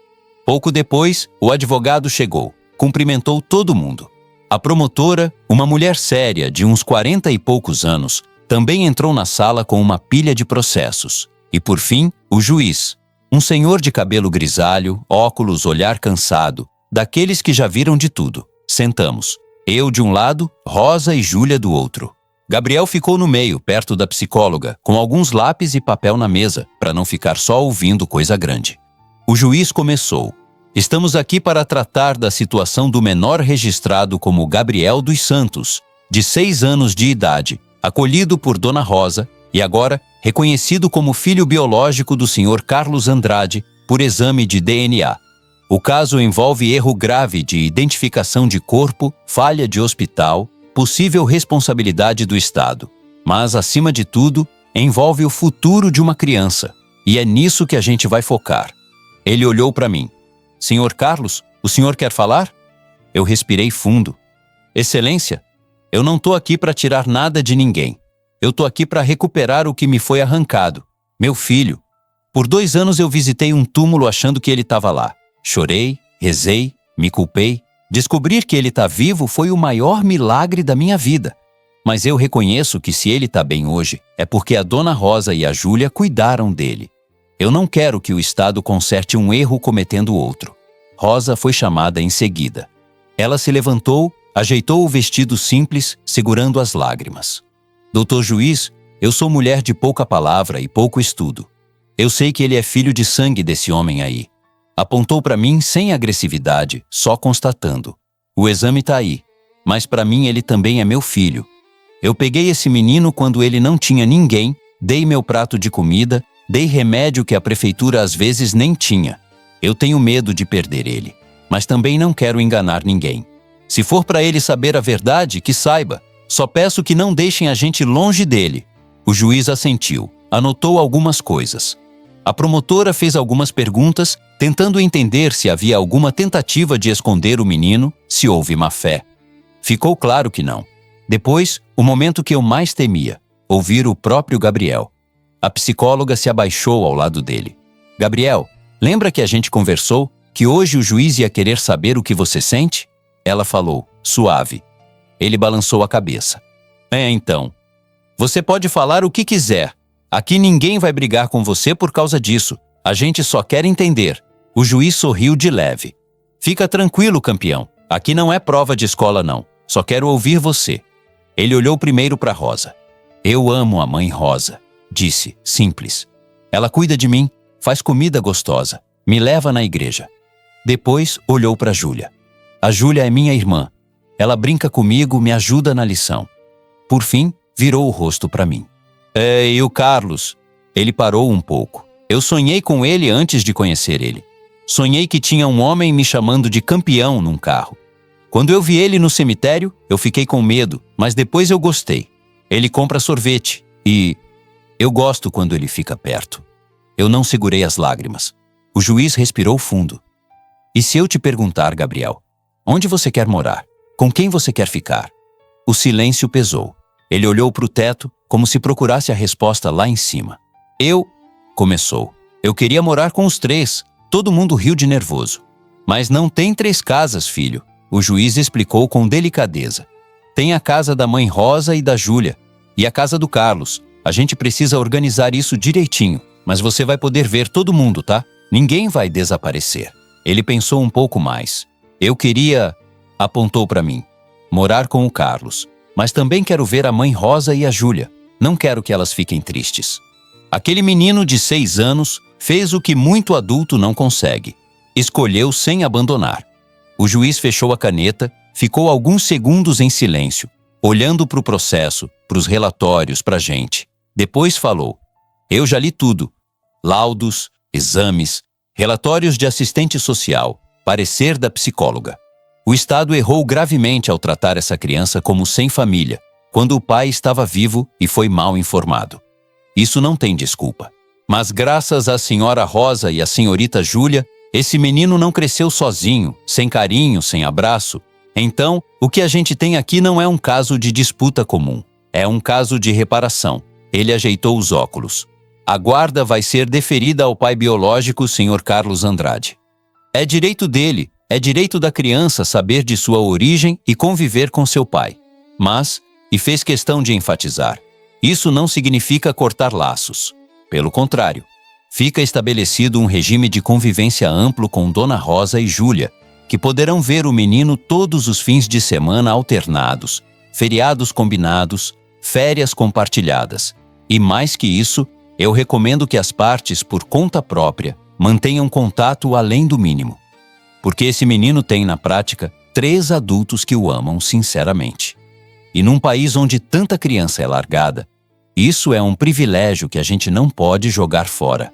Pouco depois, o advogado chegou, cumprimentou todo mundo. A promotora, uma mulher séria de uns 40 e poucos anos, também entrou na sala com uma pilha de processos. E por fim, o juiz, um senhor de cabelo grisalho, óculos, olhar cansado, daqueles que já viram de tudo. Sentamos. Eu de um lado, Rosa e Júlia do outro. Gabriel ficou no meio, perto da psicóloga, com alguns lápis e papel na mesa, para não ficar só ouvindo coisa grande. O juiz começou. Estamos aqui para tratar da situação do menor registrado como Gabriel dos Santos, de 6 anos de idade, acolhido por Dona Rosa e agora reconhecido como filho biológico do Sr. Carlos Andrade por exame de DNA. O caso envolve erro grave de identificação de corpo, falha de hospital, possível responsabilidade do Estado. Mas, acima de tudo, envolve o futuro de uma criança. E é nisso que a gente vai focar. Ele olhou para mim. Senhor Carlos, o senhor quer falar? Eu respirei fundo. Excelência, eu não estou aqui para tirar nada de ninguém. Eu estou aqui para recuperar o que me foi arrancado. Meu filho. Por 2 anos eu visitei um túmulo achando que ele estava lá. Chorei, rezei, me culpei. Descobrir que ele está vivo foi o maior milagre da minha vida. Mas eu reconheço que se ele está bem hoje, é porque a Dona Rosa e a Júlia cuidaram dele. Eu não quero que o Estado conserte um erro cometendo outro. Rosa foi chamada em seguida. Ela se levantou, ajeitou o vestido simples, segurando as lágrimas. Doutor juiz, eu sou mulher de pouca palavra e pouco estudo. Eu sei que ele é filho de sangue desse homem aí. Apontou para mim sem agressividade, só constatando. O exame está aí, mas para mim ele também é meu filho. Eu peguei esse menino quando ele não tinha ninguém, dei meu prato de comida, dei remédio que a prefeitura às vezes nem tinha. Eu tenho medo de perder ele, mas também não quero enganar ninguém. Se for para ele saber a verdade, que saiba. Só peço que não deixem a gente longe dele. O juiz assentiu, anotou algumas coisas. A promotora fez algumas perguntas, tentando entender se havia alguma tentativa de esconder o menino, se houve má-fé. Ficou claro que não. Depois, o momento que eu mais temia, ouvir o próprio Gabriel. A psicóloga se abaixou ao lado dele. Gabriel, lembra que a gente conversou que hoje o juiz ia querer saber o que você sente? Ela falou, suave. Ele balançou a cabeça. Então, você pode falar o que quiser. Aqui ninguém vai brigar com você por causa disso. A gente só quer entender. O juiz sorriu de leve. Fica tranquilo, campeão. Aqui não é prova de escola, não. Só quero ouvir você. Ele olhou primeiro para Rosa. Eu amo a mãe Rosa, disse, simples. Ela cuida de mim, faz comida gostosa, me leva na igreja. Depois olhou para Júlia. A Júlia é minha irmã. Ela brinca comigo, me ajuda na lição. Por fim, virou o rosto para mim. E o Carlos? Ele parou um pouco. Eu sonhei com ele antes de conhecer ele. Sonhei que tinha um homem me chamando de campeão num carro. Quando eu vi ele no cemitério, eu fiquei com medo, mas depois eu gostei. Ele compra sorvete e eu gosto quando ele fica perto. Eu não segurei as lágrimas. O juiz respirou fundo. E se eu te perguntar, Gabriel, onde você quer morar? Com quem você quer ficar? O silêncio pesou. Ele olhou para o teto, como se procurasse a resposta lá em cima. Começou. Eu queria morar com os 3. Todo mundo riu de nervoso. Mas não tem 3 casas, filho. O juiz explicou com delicadeza. Tem a casa da mãe Rosa e da Júlia. E a casa do Carlos. A gente precisa organizar isso direitinho. Mas você vai poder ver todo mundo, tá? Ninguém vai desaparecer. Ele pensou um pouco mais. Eu queria... Apontou para mim. Morar com o Carlos. Mas também quero ver a mãe Rosa e a Júlia. Não quero que elas fiquem tristes. Aquele menino de 6 anos fez o que muito adulto não consegue. Escolheu sem abandonar. O juiz fechou a caneta, ficou alguns segundos em silêncio, olhando para o processo, para os relatórios, para a gente. Depois falou. Eu já li tudo. Laudos, exames, relatórios de assistente social, parecer da psicóloga. O Estado errou gravemente ao tratar essa criança como sem família, quando o pai estava vivo e foi mal informado. Isso não tem desculpa. Mas graças à senhora Rosa e à senhorita Júlia, esse menino não cresceu sozinho, sem carinho, sem abraço. Então, o que a gente tem aqui não é um caso de disputa comum. É um caso de reparação. Ele ajeitou os óculos. A guarda vai ser deferida ao pai biológico, Sr. Carlos Andrade. É direito dele, é direito da criança saber de sua origem e conviver com seu pai. Mas, e fez questão de enfatizar, isso não significa cortar laços. Pelo contrário, fica estabelecido um regime de convivência amplo com Dona Rosa e Júlia, que poderão ver o menino todos os fins de semana alternados, feriados combinados, férias compartilhadas. E mais que isso, eu recomendo que as partes, por conta própria, mantenham contato além do mínimo. Porque esse menino tem, na prática, 3 adultos que o amam sinceramente. E num país onde tanta criança é largada, isso é um privilégio que a gente não pode jogar fora.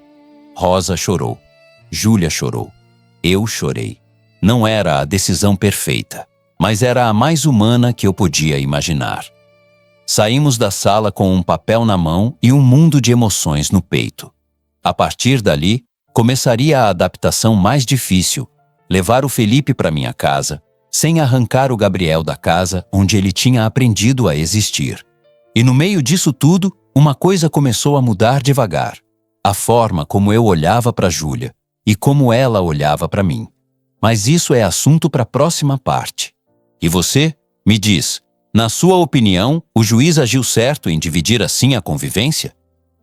Rosa chorou. Júlia chorou. Eu chorei. Não era a decisão perfeita, mas era a mais humana que eu podia imaginar. Saímos da sala com um papel na mão e um mundo de emoções no peito. A partir dali, começaria a adaptação mais difícil, levar o Felipe para minha casa, sem arrancar o Gabriel da casa onde ele tinha aprendido a existir. E no meio disso tudo, uma coisa começou a mudar devagar. A forma como eu olhava para Júlia e como ela olhava para mim. Mas isso é assunto para a próxima parte. E você, me diz, na sua opinião, o juiz agiu certo em dividir assim a convivência?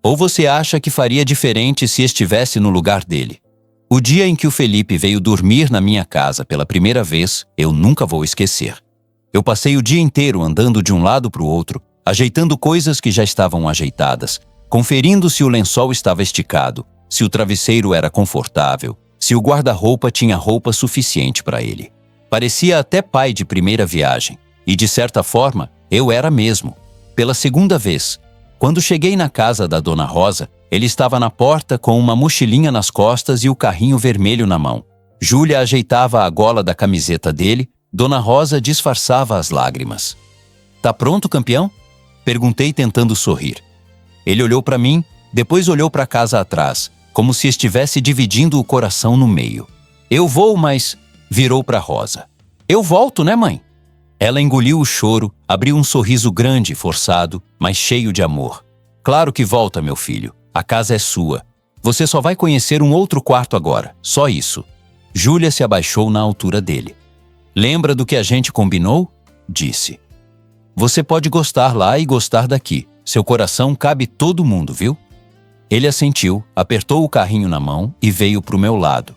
Ou você acha que faria diferente se estivesse no lugar dele? O dia em que o Felipe veio dormir na minha casa pela primeira vez, eu nunca vou esquecer. Eu passei o dia inteiro andando de um lado para o outro, ajeitando coisas que já estavam ajeitadas, conferindo se o lençol estava esticado, se o travesseiro era confortável, se o guarda-roupa tinha roupa suficiente para ele. Parecia até pai de primeira viagem, e de certa forma, eu era mesmo. Pela segunda vez, quando cheguei na casa da Dona Rosa, ele estava na porta com uma mochilinha nas costas e o carrinho vermelho na mão. Júlia ajeitava a gola da camiseta dele, Dona Rosa disfarçava as lágrimas. "Tá pronto, campeão?" Perguntei tentando sorrir. Ele olhou para mim, depois olhou para a casa atrás, como se estivesse dividindo o coração no meio. "Eu vou, mas..." Virou para Rosa. "Eu volto, né, mãe?" Ela engoliu o choro, abriu um sorriso grande, forçado, mas cheio de amor. "Claro que volta, meu filho. A casa é sua. Você só vai conhecer um outro quarto agora, só isso." Júlia se abaixou na altura dele. "Lembra do que a gente combinou?" disse. "Você pode gostar lá e gostar daqui. Seu coração cabe todo mundo, viu?" Ele assentiu, apertou o carrinho na mão e veio pro meu lado.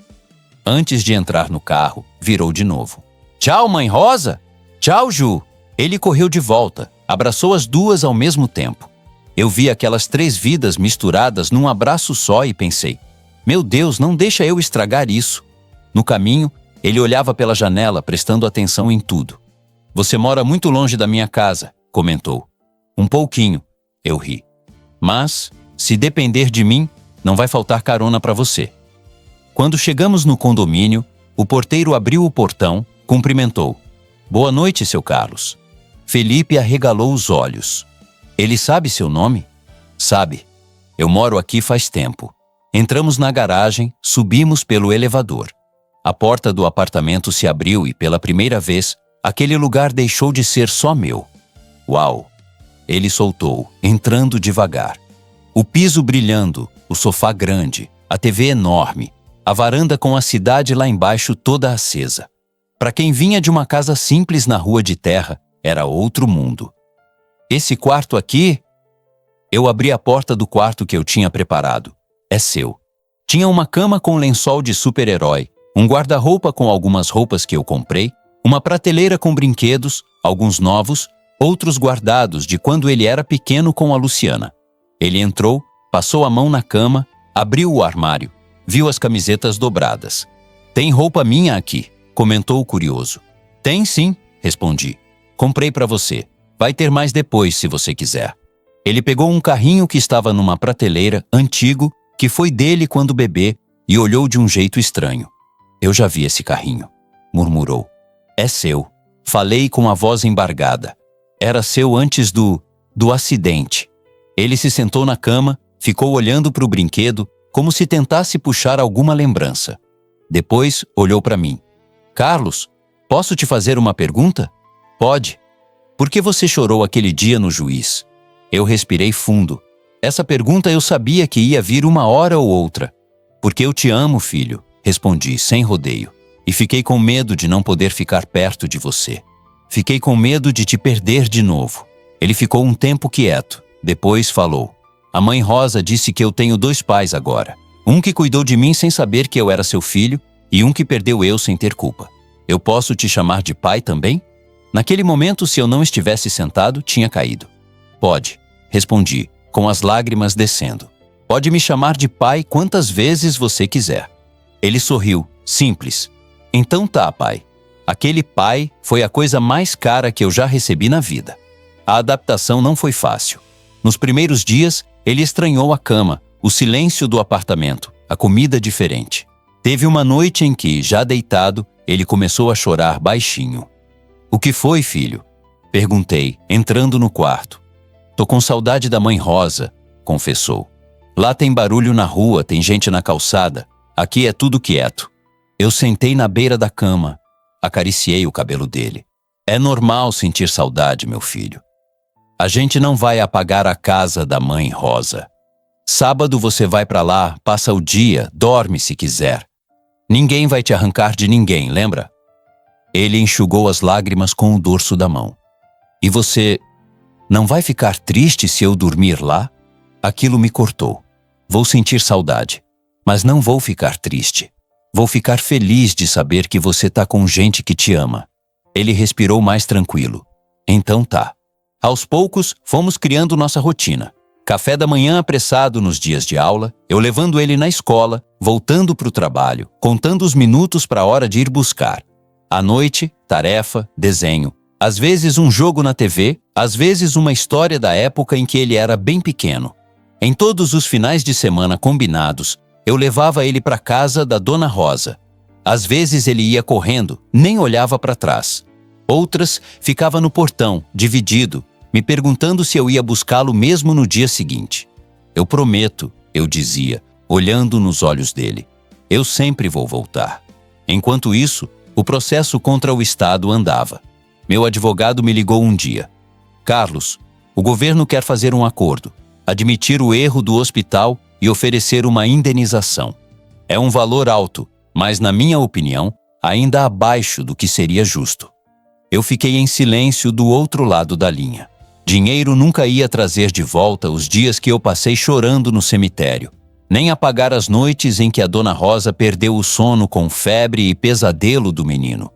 Antes de entrar no carro, virou de novo. "Tchau, mãe Rosa! Tchau, Ju!" Ele correu de volta, abraçou as duas ao mesmo tempo. Eu vi aquelas 3 vidas misturadas num abraço só e pensei, meu Deus, não deixa eu estragar isso. No caminho, ele olhava pela janela, prestando atenção em tudo. "Você mora muito longe da minha casa", comentou. "Um pouquinho", eu ri. "Mas, se depender de mim, não vai faltar carona para você." Quando chegamos no condomínio, o porteiro abriu o portão, cumprimentou. "Boa noite, seu Carlos." Felipe arregalou os olhos. "Ele sabe seu nome?" "Sabe. Eu moro aqui faz tempo." Entramos na garagem, subimos pelo elevador. A porta do apartamento se abriu e, pela primeira vez, aquele lugar deixou de ser só meu. "Uau!" Ele soltou, entrando devagar. O piso brilhando, o sofá grande, a TV enorme, a varanda com a cidade lá embaixo toda acesa. Para quem vinha de uma casa simples na rua de terra, era outro mundo. "Esse quarto aqui..." Eu abri a porta do quarto que eu tinha preparado. "É seu." Tinha uma cama com lençol de super-herói, um guarda-roupa com algumas roupas que eu comprei, uma prateleira com brinquedos, alguns novos, outros guardados de quando ele era pequeno com a Luciana. Ele entrou, passou a mão na cama, abriu o armário, viu as camisetas dobradas. "Tem roupa minha aqui", comentou curioso. "Tem sim", respondi. "Comprei para você. Vai ter mais depois, se você quiser." Ele pegou um carrinho que estava numa prateleira, antigo, que foi dele quando bebê, e olhou de um jeito estranho. "Eu já vi esse carrinho", murmurou. "É seu." Falei com a voz embargada. "Era seu antes do acidente." Ele se sentou na cama, Ficou olhando para o brinquedo como se tentasse puxar alguma lembrança. Depois olhou para mim. Carlos, posso te fazer uma pergunta? Pode. Por que você chorou aquele dia no juiz? Eu respirei fundo. Essa pergunta eu sabia que ia vir uma hora ou outra. Porque eu te amo, filho, respondi sem rodeio. E fiquei com medo de não poder ficar perto de você. Fiquei com medo de te perder de novo. Ele ficou um tempo quieto. Depois falou. A mãe Rosa disse que eu tenho 2 pais agora. Um que cuidou de mim sem saber que eu era seu filho e um que perdeu eu sem ter culpa. Eu posso te chamar de pai também? Naquele momento, se eu não estivesse sentado, tinha caído. Pode, respondi, com as lágrimas descendo. Pode me chamar de pai quantas vezes você quiser. Ele sorriu, simples. Então tá, pai. Aquele pai foi a coisa mais cara que eu já recebi na vida. A adaptação não foi fácil. Nos primeiros dias, ele estranhou a cama, o silêncio do apartamento, a comida diferente. Teve uma noite em que, já deitado, ele começou a chorar baixinho. O que foi, filho? Perguntei, entrando no quarto. Tô com saudade da mãe Rosa, confessou. Lá tem barulho na rua, tem gente na calçada. Aqui é tudo quieto. Eu sentei na beira da cama, acariciei o cabelo dele. É normal sentir saudade, meu filho. A gente não vai apagar a casa da mãe Rosa. Sábado você vai pra lá, passa o dia, dorme se quiser. Ninguém vai te arrancar de ninguém, lembra? Ele enxugou as lágrimas com o dorso da mão. E você não vai ficar triste se eu dormir lá? Aquilo me cortou. Vou sentir saudade, mas não vou ficar triste. Vou ficar feliz de saber que você tá com gente que te ama. Ele respirou mais tranquilo. Então tá. Aos poucos, fomos criando nossa rotina. Café da manhã apressado nos dias de aula, eu levando ele na escola, voltando para o trabalho, contando os minutos para a hora de ir buscar. À noite, tarefa, desenho. Às vezes um jogo na TV, às vezes uma história da época em que ele era bem pequeno. Em todos os finais de semana combinados, eu levava ele para casa da Dona Rosa. Às vezes ele ia correndo, nem olhava para trás. Outras, ficava no portão, dividido, me perguntando se eu ia buscá-lo mesmo no dia seguinte. Eu prometo, eu dizia, olhando nos olhos dele. Eu sempre vou voltar. Enquanto isso, o processo contra o Estado andava. Meu advogado me ligou um dia. Carlos, o governo quer fazer um acordo, admitir o erro do hospital e oferecer uma indenização. É um valor alto, mas, na minha opinião, ainda abaixo do que seria justo. Eu fiquei em silêncio do outro lado da linha. Dinheiro nunca ia trazer de volta os dias que eu passei chorando no cemitério, nem apagar as noites em que a Dona Rosa perdeu o sono com febre e pesadelo do menino.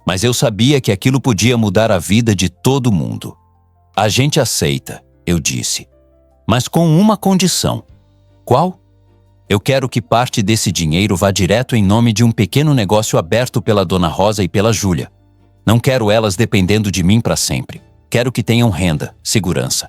Mas eu sabia que aquilo podia mudar a vida de todo mundo. A gente aceita, eu disse, mas com uma condição. Qual? Eu quero que parte desse dinheiro vá direto em nome de um pequeno negócio aberto pela Dona Rosa e pela Júlia. Não quero elas dependendo de mim para sempre. Quero que tenham renda, segurança.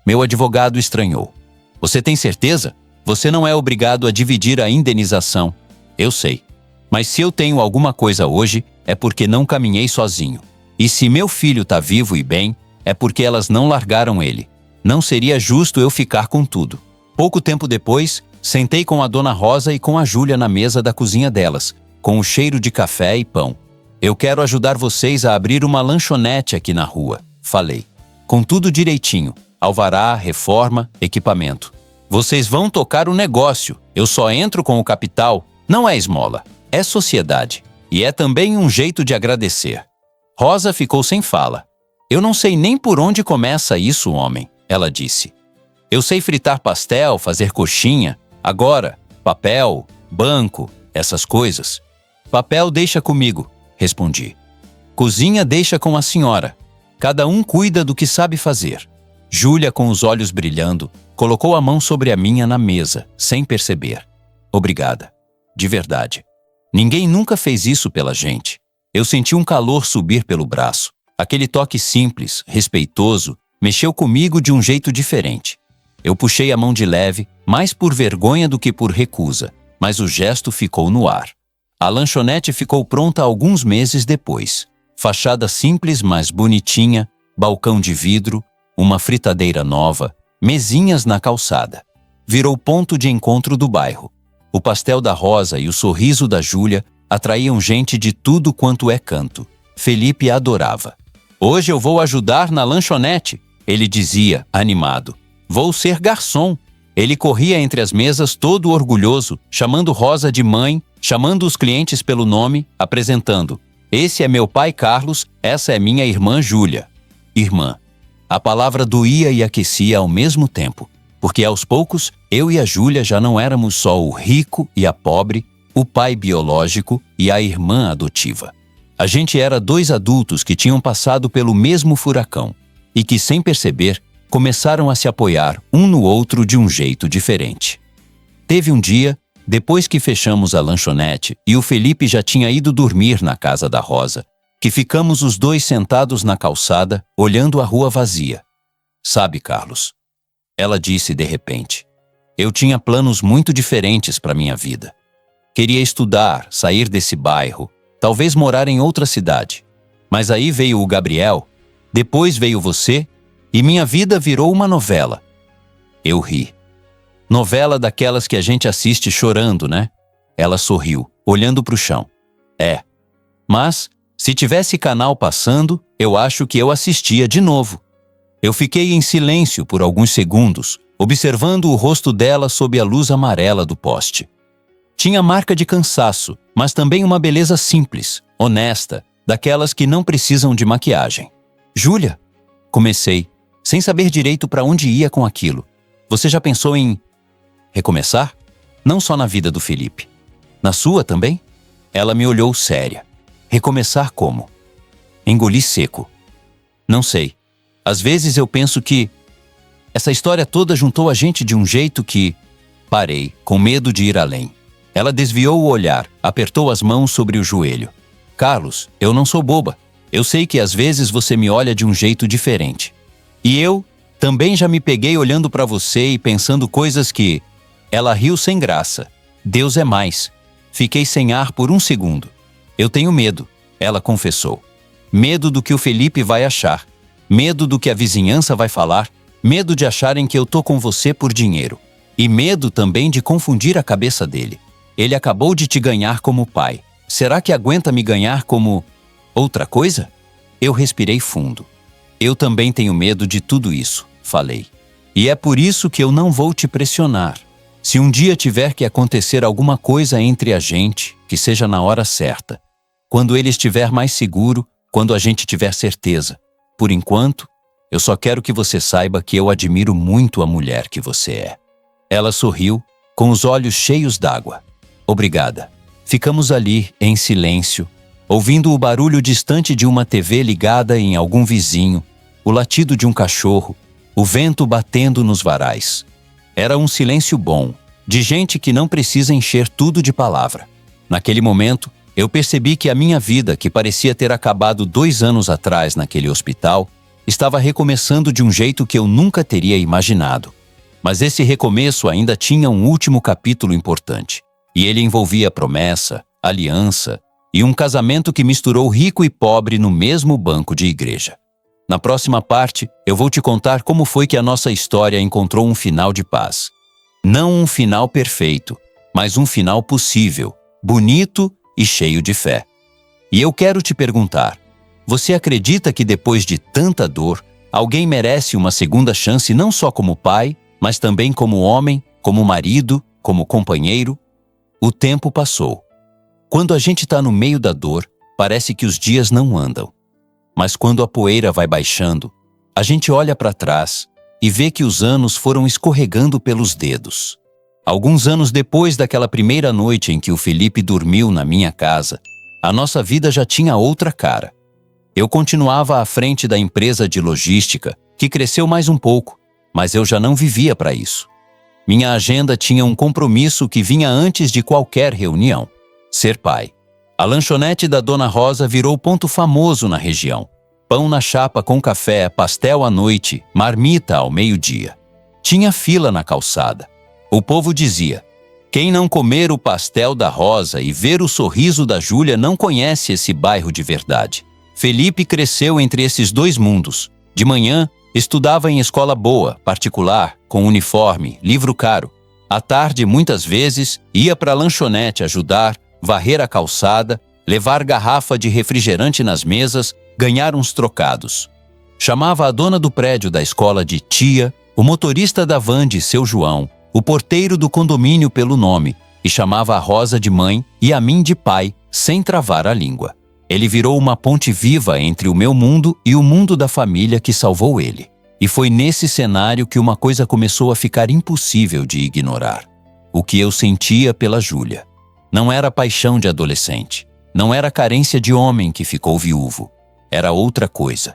Meu advogado estranhou. Você tem certeza? Você não é obrigado a dividir a indenização. Eu sei. Mas se eu tenho alguma coisa hoje, é porque não caminhei sozinho. E se meu filho tá vivo e bem, é porque elas não largaram ele. Não seria justo eu ficar com tudo. Pouco tempo depois, sentei com a Dona Rosa e com a Júlia na mesa da cozinha delas, com o cheiro de café e pão. Eu quero ajudar vocês a abrir uma lanchonete aqui na rua, falei. Com tudo direitinho, alvará, reforma, equipamento. Vocês vão tocar o negócio, eu só entro com o capital. Não é esmola, é sociedade. E é também um jeito de agradecer. Rosa ficou sem fala. Eu não sei nem por onde começa isso, homem, ela disse. Eu sei fritar pastel, fazer coxinha. Agora, papel, banco, essas coisas. Papel deixa comigo, respondi. Cozinha deixa com a senhora. Cada um cuida do que sabe fazer. Júlia, com os olhos brilhando, colocou a mão sobre a minha na mesa, sem perceber. Obrigada. De verdade. Ninguém nunca fez isso pela gente. Eu senti um calor subir pelo braço. Aquele toque simples, respeitoso, mexeu comigo de um jeito diferente. Eu puxei a mão de leve, mais por vergonha do que por recusa, mas o gesto ficou no ar. A lanchonete ficou pronta alguns meses depois. Fachada simples, mas bonitinha, balcão de vidro, uma fritadeira nova, mesinhas na calçada. virou ponto de encontro do bairro. O pastel da Rosa e o sorriso da Júlia atraíam gente de tudo quanto é canto. Felipe adorava. "Hoje eu vou ajudar na lanchonete", ele dizia, animado. "Vou ser garçom." Ele corria entre as mesas todo orgulhoso, chamando Rosa de mãe, chamando os clientes pelo nome, apresentando: "Esse é meu pai Carlos, essa é minha irmã Júlia." Irmã. A palavra doía e aquecia ao mesmo tempo, porque aos poucos eu e a Júlia já não éramos só o rico e a pobre, o pai biológico e a irmã adotiva. A gente era dois adultos que tinham passado pelo mesmo furacão e que, sem perceber, começaram a se apoiar um no outro de um jeito diferente. Teve um dia, depois que fechamos a lanchonete e o Felipe já tinha ido dormir na casa da Rosa, que ficamos os dois sentados na calçada, olhando a rua vazia. "Sabe, Carlos", ela disse de repente, "eu tinha planos muito diferentes para minha vida. Queria estudar, sair desse bairro, talvez morar em outra cidade. Mas aí veio o Gabriel, depois veio você, e minha vida virou uma novela." Eu ri. "Novela daquelas que a gente assiste chorando, né?" Ela sorriu, olhando para o chão. "É. Mas, se tivesse canal passando, eu acho que eu assistia de novo." Eu fiquei em silêncio por alguns segundos, observando o rosto dela sob a luz amarela do poste. Tinha marca de cansaço, mas também uma beleza simples, honesta, daquelas que não precisam de maquiagem. "Júlia", comecei, sem saber direito para onde ia com aquilo. "Você já pensou em recomeçar? Não só na vida do Felipe. Na sua também?" Ela me olhou séria. "Recomeçar como?" Engoli seco. "Não sei. Às vezes eu penso que essa história toda juntou a gente de um jeito que..." Parei, com medo de ir além. Ela desviou o olhar, apertou as mãos sobre o joelho. "Carlos, eu não sou boba. Eu sei que às vezes você me olha de um jeito diferente. E eu também já me peguei olhando para você e pensando coisas que..." Ela riu sem graça. "Deus é mais." Fiquei sem ar por um segundo. "Eu tenho medo", ela confessou. "Medo do que o Felipe vai achar. Medo do que a vizinhança vai falar. Medo de acharem que eu tô com você por dinheiro. E medo também de confundir a cabeça dele. Ele acabou de te ganhar como pai. Será que aguenta me ganhar como outra coisa?" Eu respirei fundo. "Eu também tenho medo de tudo isso", falei. "E é por isso que eu não vou te pressionar. Se um dia tiver que acontecer alguma coisa entre a gente, que seja na hora certa. Quando ele estiver mais seguro, quando a gente tiver certeza. Por enquanto, eu só quero que você saiba que eu admiro muito a mulher que você é." Ela sorriu, com os olhos cheios d'água. "Obrigada." Ficamos ali, em silêncio, ouvindo o barulho distante de uma TV ligada em algum vizinho, o latido de um cachorro, o vento batendo nos varais. Era um silêncio bom, de gente que não precisa encher tudo de palavra. Naquele momento, eu percebi que a minha vida, que parecia ter acabado 2 anos atrás naquele hospital, estava recomeçando de um jeito que eu nunca teria imaginado. Mas esse recomeço ainda tinha um último capítulo importante, e ele envolvia promessa, aliança e um casamento que misturou rico e pobre no mesmo banco de igreja. Na próxima parte, eu vou te contar como foi que a nossa história encontrou um final de paz. Não um final perfeito, mas um final possível, bonito e cheio de fé. E eu quero te perguntar, você acredita que depois de tanta dor, alguém merece uma segunda chance não só como pai, mas também como homem, como marido, como companheiro? O tempo passou. Quando a gente está no meio da dor, parece que os dias não andam. Mas quando a poeira vai baixando, a gente olha para trás e vê que os anos foram escorregando pelos dedos. Alguns anos depois daquela primeira noite em que o Felipe dormiu na minha casa, a nossa vida já tinha outra cara. Eu continuava à frente da empresa de logística, que cresceu mais um pouco, mas eu já não vivia para isso. Minha agenda tinha um compromisso que vinha antes de qualquer reunião: ser pai. A lanchonete da Dona Rosa virou ponto famoso na região. Pão na chapa com café, pastel à noite, marmita ao meio-dia. Tinha fila na calçada. O povo dizia: "Quem não comer o pastel da Rosa e ver o sorriso da Júlia não conhece esse bairro de verdade." Felipe cresceu entre esses dois mundos. De manhã, estudava em escola boa, particular, com uniforme, livro caro. À tarde, muitas vezes, ia para a lanchonete ajudar, varrer a calçada, levar garrafa de refrigerante nas mesas, ganhar uns trocados. Chamava a dona do prédio da escola de tia, o motorista da van de seu João, o porteiro do condomínio pelo nome, e chamava a Rosa de mãe e a mim de pai, sem travar a língua. Ele virou uma ponte viva entre o meu mundo e o mundo da família que salvou ele. E foi nesse cenário que uma coisa começou a ficar impossível de ignorar. O que eu sentia pela Júlia. Não era paixão de adolescente. Não era carência de homem que ficou viúvo. Era outra coisa.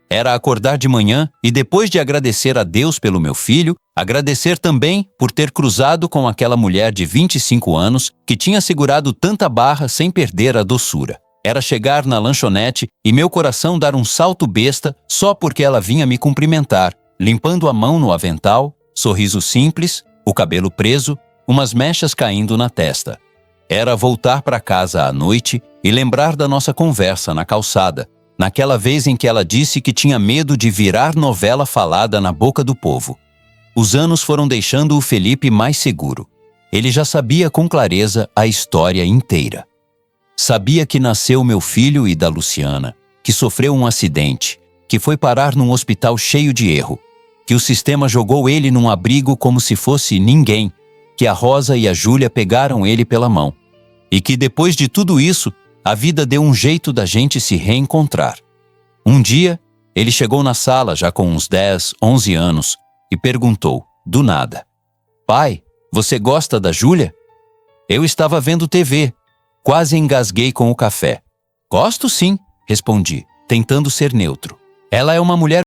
Era acordar de manhã e, depois de agradecer a Deus pelo meu filho, agradecer também por ter cruzado com aquela mulher de 25 anos que tinha segurado tanta barra sem perder a doçura. Era chegar na lanchonete e meu coração dar um salto besta só porque ela vinha me cumprimentar, limpando a mão no avental, sorriso simples, o cabelo preso, umas mechas caindo na testa. Era voltar para casa à noite e lembrar da nossa conversa na calçada, naquela vez em que ela disse que tinha medo de virar novela falada na boca do povo. Os anos foram deixando o Felipe mais seguro. Ele já sabia com clareza a história inteira. Sabia que nasceu meu filho e da Luciana, que sofreu um acidente, que foi parar num hospital cheio de erro, que o sistema jogou ele num abrigo como se fosse ninguém, que a Rosa e a Júlia pegaram ele pela mão, e que depois de tudo isso, a vida deu um jeito da gente se reencontrar. Um dia, ele chegou na sala já com uns 10, 11 anos e perguntou, do nada, "Pai, você gosta da Júlia?" Eu estava vendo TV. Quase engasguei com o café. "Gosto sim", respondi, tentando ser neutro. "Ela é uma mulher